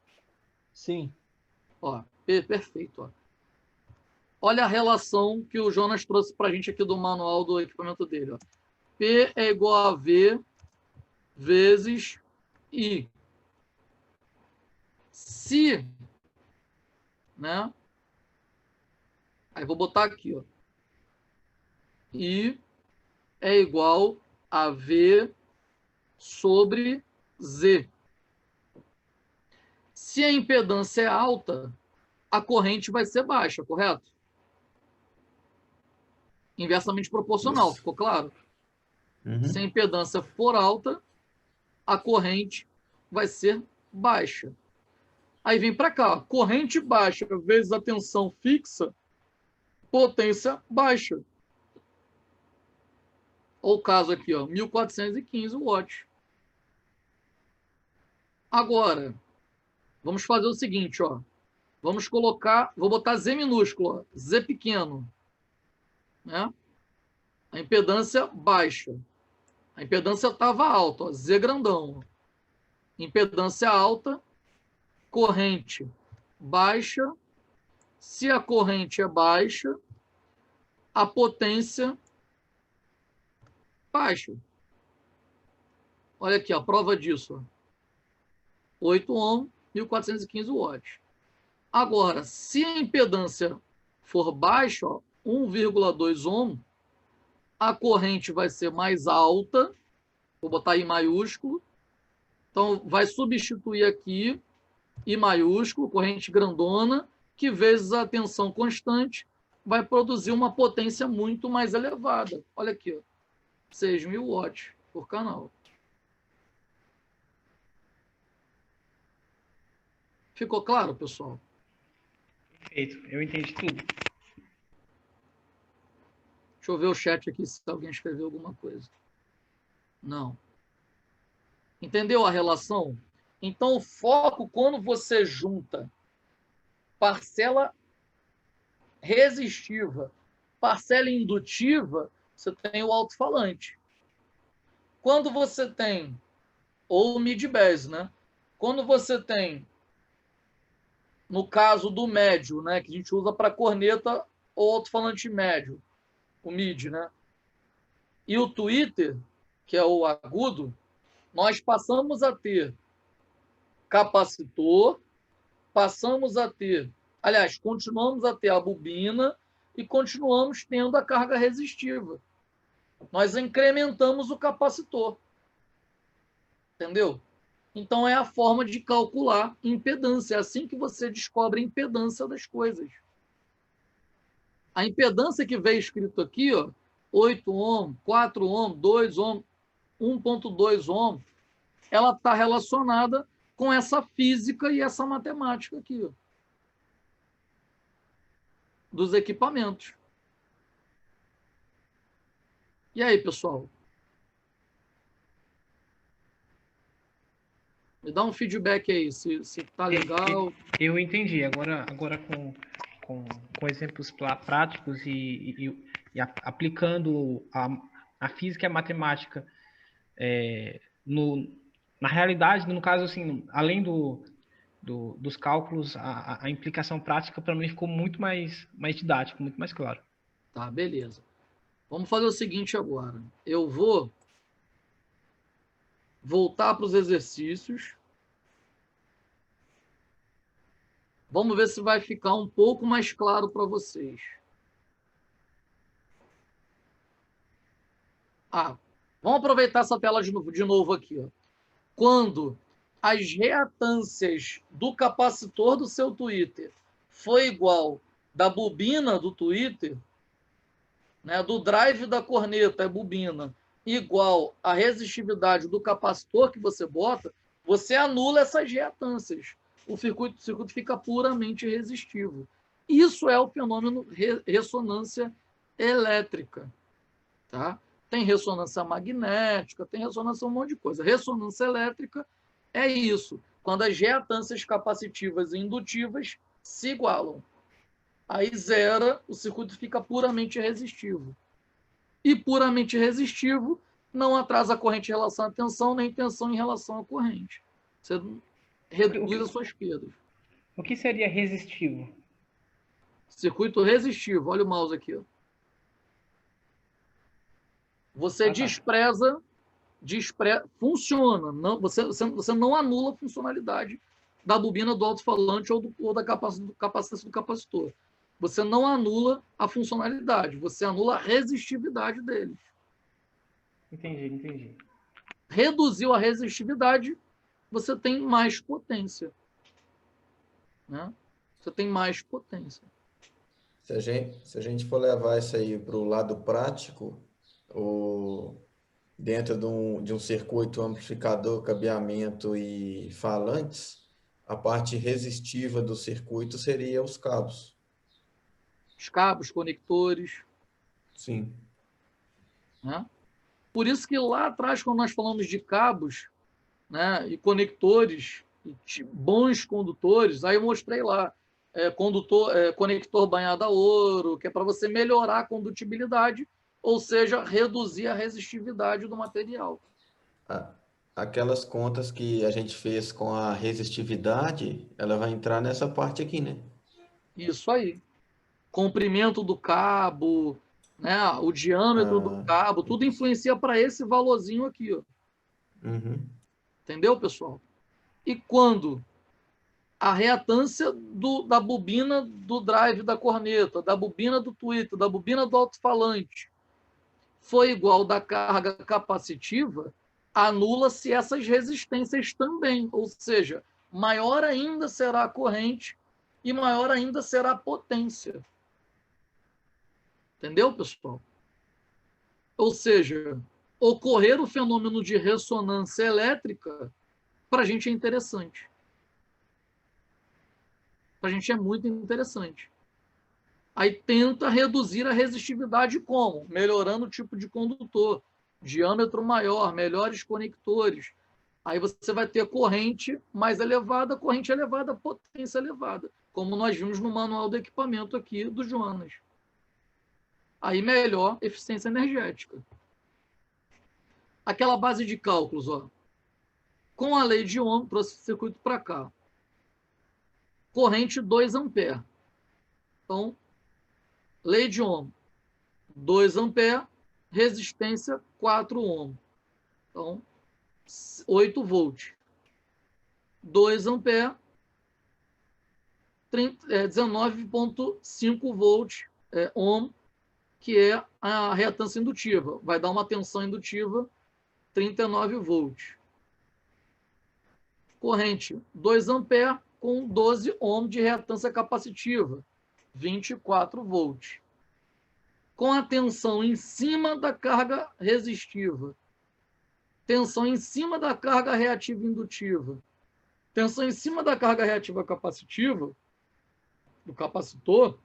Sim. Perfeito. Olha a relação que o Jonas trouxe para a gente aqui do manual do equipamento dele. P é igual a V vezes I. Se, né? Aí vou botar aqui, I é igual a V sobre Z. Se a impedância é alta, a corrente vai ser baixa, correto? Inversamente proporcional, Isso. ficou claro? Uhum. Se a impedância for alta, a corrente vai ser baixa. Aí vem para cá, corrente baixa vezes a tensão fixa, potência baixa. Olha o caso aqui, 1.415 watts. Agora, vamos fazer o seguinte, vamos colocar, vou botar Z minúsculo, Z pequeno, né? A impedância baixa. A impedância estava alta, Z grandão. Impedância alta, corrente baixa. Se a corrente é baixa, a potência baixa. Olha aqui, a prova disso. 8 ohms, 1.415 watts. Agora, se a impedância for baixa, ó, 1,2 ohm, a corrente vai ser mais alta, vou botar I maiúsculo, então vai substituir aqui I maiúsculo, corrente grandona, que vezes a tensão constante vai produzir uma potência muito mais elevada. Olha aqui, ó, 6.000 watts por canal. Ficou claro, pessoal? Perfeito, eu entendi tudo. Deixa eu ver o chat aqui se alguém escreveu alguma coisa. Não. Entendeu a relação? Então, o foco, quando você junta parcela resistiva, parcela indutiva, você tem o alto-falante. Quando você tem, ou o mid-bass, né? Quando você tem, no caso do médio, né, que a gente usa para corneta ou alto-falante médio, o mid, né? E o tweeter, que é o agudo, nós passamos a ter capacitor, passamos a ter, aliás, continuamos a ter a bobina e continuamos tendo a carga resistiva. Nós incrementamos o capacitor. Entendeu? Então, é a forma de calcular impedância. É assim que você descobre a impedância das coisas. A impedância que veio escrito aqui, ó, 8 ohm, 4 ohm, 2 ohm, 1.2 ohm, ela está relacionada com essa física e essa matemática aqui, ó, dos equipamentos. E aí, pessoal? Me dá um feedback aí, se tá legal. Eu entendi. Agora com exemplos práticos e aplicando a física e a matemática na realidade, no caso, assim, além dos cálculos, a implicação prática para mim ficou muito mais didático, muito mais claro. Tá, beleza. Vamos fazer o seguinte agora. Eu vou voltar para os exercícios. Vamos ver se vai ficar um pouco mais claro para vocês. Vamos aproveitar essa tela de novo aqui, ó. Quando as reatâncias do capacitor do seu tweeter foi igual da bobina do tweeter, né, do drive da corneta, é bobina, igual a resistividade do capacitor que você bota, você anula essas reatâncias. O circuito fica puramente resistivo. Isso é o fenômeno ressonância elétrica. Tá? Tem ressonância magnética, tem ressonância um monte de coisa. Ressonância elétrica é isso, quando as reatâncias capacitivas e indutivas se igualam. Aí zera, o circuito fica puramente resistivo. E puramente resistivo não atrasa a corrente em relação à tensão, nem tensão em relação à corrente. Você reduz as suas perdas. O que seria resistivo? Circuito resistivo. Olha o mouse aqui. Ó. Você funciona. Não, você não anula a funcionalidade da bobina do alto-falante ou da capacitância do capacitor. Você não anula a funcionalidade, você anula a resistividade deles. Entendi. Reduziu a resistividade, você tem mais potência. Né? Você tem mais potência. Se a gente for levar isso aí para o lado prático, dentro de um circuito amplificador, cabeamento e falantes, a parte resistiva do circuito seria os cabos. Os cabos, conectores. Sim. Né? Por isso que lá atrás, quando nós falamos de cabos, né, e conectores, e bons condutores, aí eu mostrei lá, conector banhado a ouro, que é para você melhorar a condutibilidade, ou seja, reduzir a resistividade do material. Aquelas contas que a gente fez com a resistividade, ela vai entrar nessa parte aqui, né? Isso aí. Comprimento do cabo, né, o diâmetro do cabo, tudo influencia para esse valorzinho aqui. Ó. Uhum. Entendeu, pessoal? E quando a reatância da bobina do drive da corneta, da bobina do tweeter, da bobina do alto-falante foi igual da carga capacitiva, anula-se essas resistências também, ou seja, maior ainda será a corrente e maior ainda será a potência. Entendeu, pessoal? Ou seja, ocorrer o fenômeno de ressonância elétrica, para a gente é interessante. Para a gente é muito interessante. Aí tenta reduzir a resistividade como? Melhorando o tipo de condutor, diâmetro maior, melhores conectores. Aí você vai ter corrente mais elevada, potência elevada, como nós vimos no manual do equipamento aqui do Jonas. Aí melhor eficiência energética. Aquela base de cálculos, ó. Com a lei de Ohm, trouxe o circuito para cá. Corrente 2 amperes. Então, lei de Ohm, 2 amperes, resistência 4 ohm. Então, 8 volts. 2 amperes, 19,5 volts ohm, que é a reatância indutiva. Vai dar uma tensão indutiva 39 volts. Corrente 2 amperes com 12 ohm de reatância capacitiva, 24 volts. Com a tensão em cima da carga resistiva, tensão em cima da carga reativa indutiva, tensão em cima da carga reativa capacitiva, do capacitor,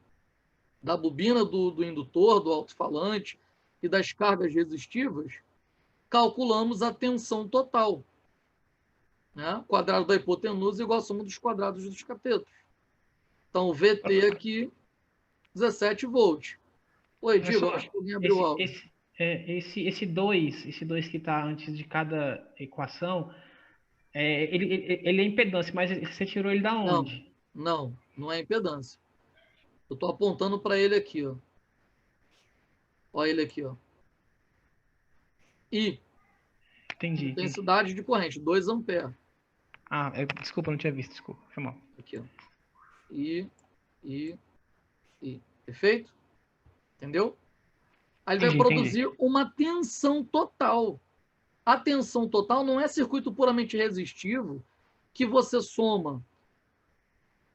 da bobina do indutor, do alto-falante e das cargas resistivas, calculamos a tensão total. Né? Quadrado da hipotenusa igual a soma dos quadrados dos catetos. Então, o VT aqui, 17 volts. Oi, Diego, acho que alguém abriu o áudio. Esse 2 que está antes de cada equação, ele é impedância, mas você tirou ele da onde? Não é impedância. Eu estou apontando para ele aqui, ó. Olha ele aqui, ó. I. Entendi. Intensidade de corrente, 2 amperes. Desculpa, não tinha visto, desculpa. Foi mal. Aqui, ó. I. Perfeito? Entendeu? Aí ele vai produzir uma tensão total. A tensão total não é circuito puramente resistivo que você soma.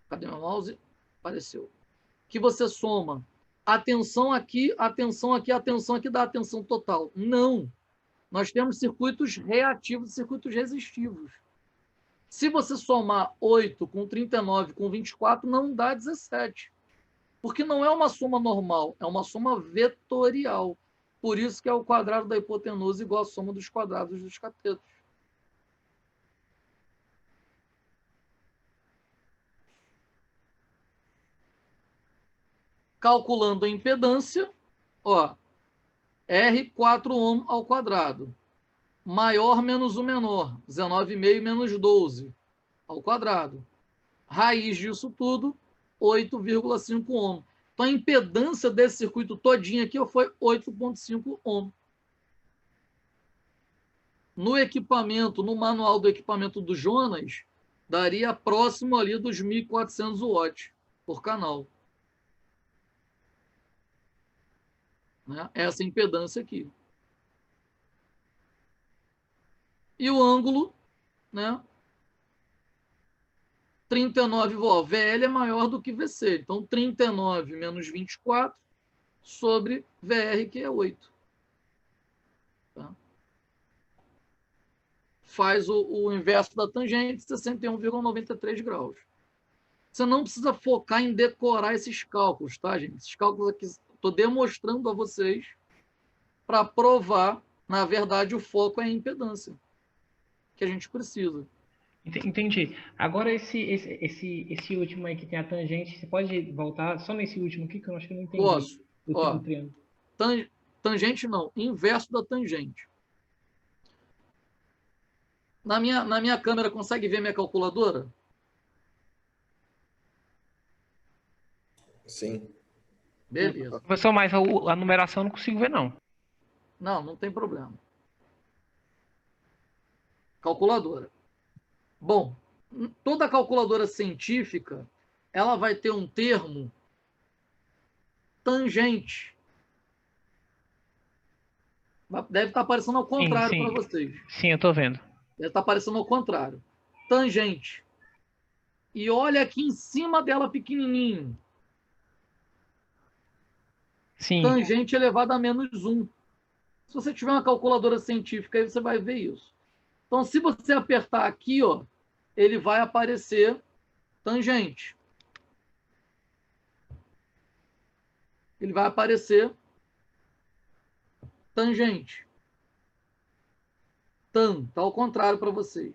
Cadê meu mouse? Apareceu. Que você soma a tensão aqui, a tensão aqui, a tensão aqui dá a tensão total. Não. Nós temos circuitos reativos e circuitos resistivos. Se você somar 8 com 39 com 24, não dá 17. Porque não é uma soma normal, é uma soma vetorial. Por isso que é o quadrado da hipotenusa igual a soma dos quadrados dos catetos. Calculando a impedância, ó, R4 ohm ao quadrado. Maior menos o menor, 19,5 menos 12 ao quadrado. Raiz disso tudo, 8,5 ohm. Então, a impedância desse circuito todinho aqui foi 8,5 ohm. No equipamento, no manual do equipamento do Jonas, daria próximo ali dos 1.400 watts por canal. Né? Essa impedância aqui. E o ângulo, né? 39 volts. VL é maior do que VC. Então, 39 menos 24 sobre VR, que é 8. Tá? Faz o inverso da tangente, 61,93 graus. Você não precisa focar em decorar esses cálculos, tá, gente? Esses cálculos aqui, estou demonstrando a vocês para provar, na verdade, o foco é a impedância que a gente precisa. Entendi. Agora, esse último aí que tem a tangente, você pode voltar só nesse último aqui, que eu acho que eu não entendi. Posso. O triângulo. Tangente não, inverso da tangente. Na minha câmera, consegue ver minha calculadora? Sim. Beleza. Professor, mas a numeração eu não consigo ver, não. Não tem problema. Calculadora. Bom, Toda calculadora científica, ela vai ter um termo tangente. Deve estar aparecendo ao contrário para vocês. Sim, eu estou vendo. Deve estar aparecendo ao contrário. Tangente. E olha aqui em cima dela pequenininho. Sim. Tangente elevado a -1. Se você tiver uma calculadora científica, aí você vai ver isso. Então, se você apertar aqui, ó, ele vai aparecer tangente. Ele vai aparecer tangente. Tan, tá ao contrário para vocês.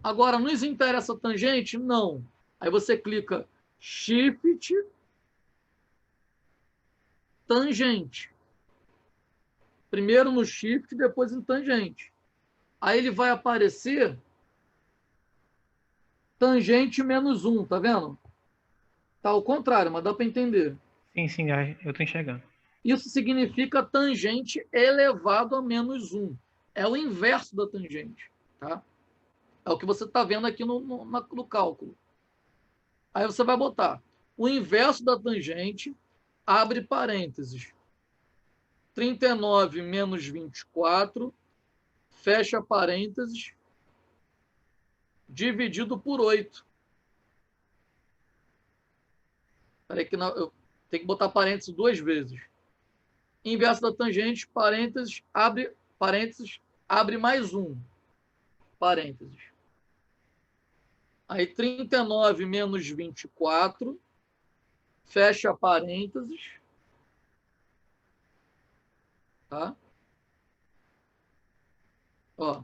Agora, nos interessa tangente? Não. Aí você clica Shift, tangente. Primeiro no Shift, depois em tangente. Aí ele vai aparecer tangente -1, tá vendo? Tá ao contrário, mas dá para entender. Sim, eu estou enxergando. Isso significa tangente elevado a -1. É o inverso da tangente, tá? É o que você está vendo aqui no cálculo. Aí você vai botar o inverso da tangente, abre parênteses, 39 menos 24, fecha parênteses, dividido por 8. Peraí que eu tenho que botar parênteses 2 vezes. Inverso da tangente, parênteses, abre mais 1. Parênteses. Aí 39 menos 24, fecha parênteses, tá? Ó.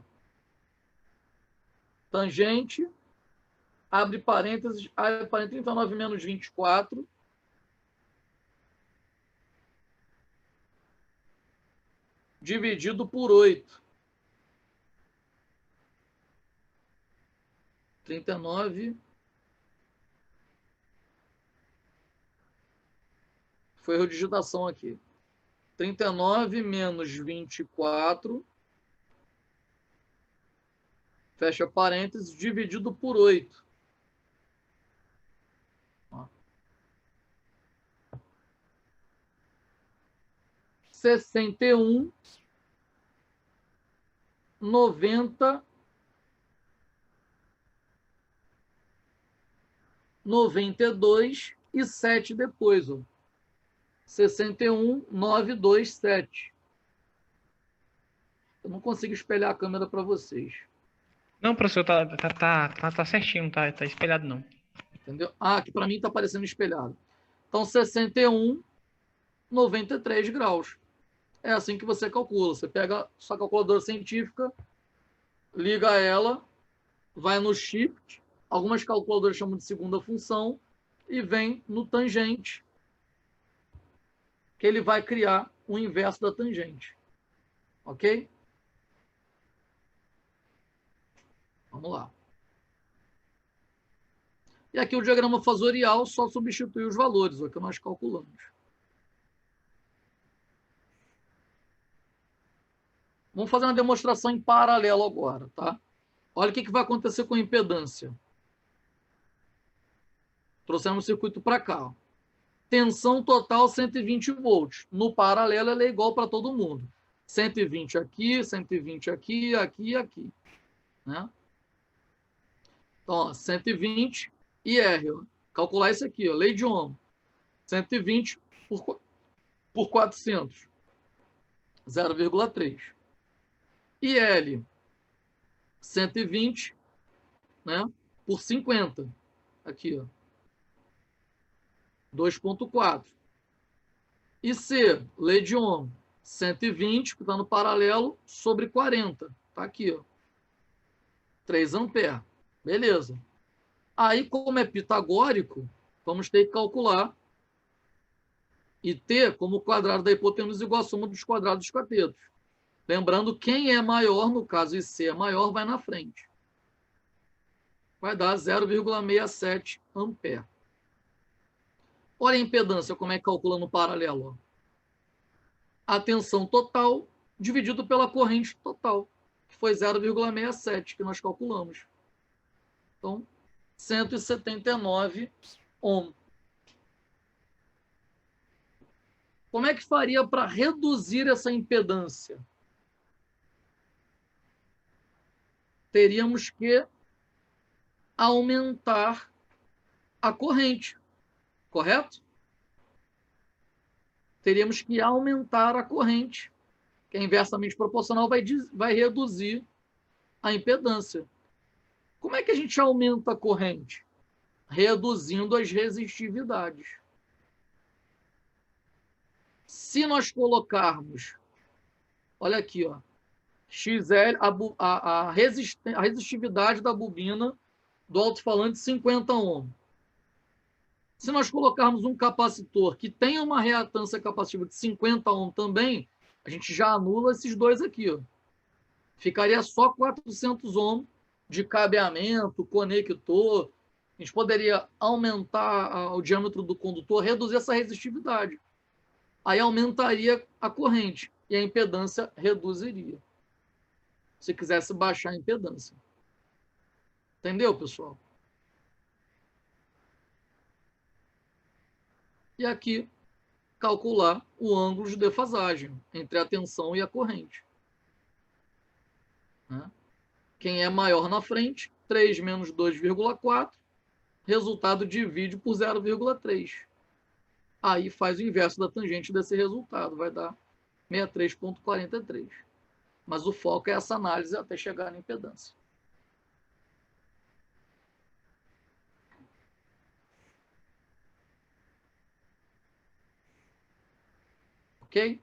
Tangente, abre parênteses, 39 menos 24, dividido por 8. 39. Foi erro de digitação aqui. 39 menos 24, fecha parênteses, dividido por 8. Ó. 61, 90, 92 e 7 depois. Ó. 61, 9, 2, 7. Eu não consigo espelhar a câmera para vocês. Não, professor, tá certinho, tá espelhado não. Entendeu? Ah, aqui para mim está aparecendo espelhado. Então, 61, 93 graus. É assim que você calcula. Você pega sua calculadora científica, liga ela, vai no Shift, algumas calculadoras chamam de segunda função, e vem no tangente, que ele vai criar o inverso da tangente. Ok? Vamos lá. E aqui o diagrama fasorial só substitui os valores, o que nós calculamos. Vamos fazer uma demonstração em paralelo agora, tá? Olha o que vai acontecer com a impedância. Trouxemos o circuito para cá. Ó. Tensão total 120 volts. No paralelo, ela é igual para todo mundo. 120 aqui, 120 aqui, aqui e aqui. Né? Então, ó, 120 e R. Ó. Calcular isso aqui, ó, lei de Ohm. 120 por 400. 0,3. E L, 120, né, por 50. Aqui, ó. 2,4. E C, lei de Ohm, 120, que está no paralelo, sobre 40. Está aqui, ó. 3 amperes. Beleza. Aí, como é pitagórico, vamos ter que calcular IT como o quadrado da hipotenusa igual a soma dos quadrados dos catetos. Lembrando, quem é maior, no caso IC é maior, vai na frente. Vai dar 0,67 ampere. Olha a impedância, como é que calcula no paralelo. A tensão total dividido pela corrente total, que foi 0,67 que nós calculamos. Então, 179 ohm. Como é que faria para reduzir essa impedância? Teríamos que aumentar a corrente, correto? Teríamos que aumentar a corrente, que é inversamente proporcional, vai reduzir a impedância. Como é que a gente aumenta a corrente? Reduzindo as resistividades. Se nós colocarmos, olha aqui, ó, XL, a resistividade da bobina do alto-falante 50 ohm. Se nós colocarmos um capacitor que tenha uma reatância capacitiva de 50 ohm também, a gente já anula esses dois aqui, ó. Ficaria só 400 ohm de cabeamento, conector. A gente poderia aumentar o diâmetro do condutor, reduzir essa resistividade. Aí aumentaria a corrente e a impedância reduziria. Se quisesse baixar a impedância. Entendeu, pessoal? E aqui, calcular o ângulo de defasagem entre a tensão e a corrente. Quem é maior na frente, 3 menos 2,4, resultado divide por 0,3. Aí faz o inverso da tangente desse resultado, vai dar 63,43. Mas o foco é essa análise até chegar na impedância. Ok?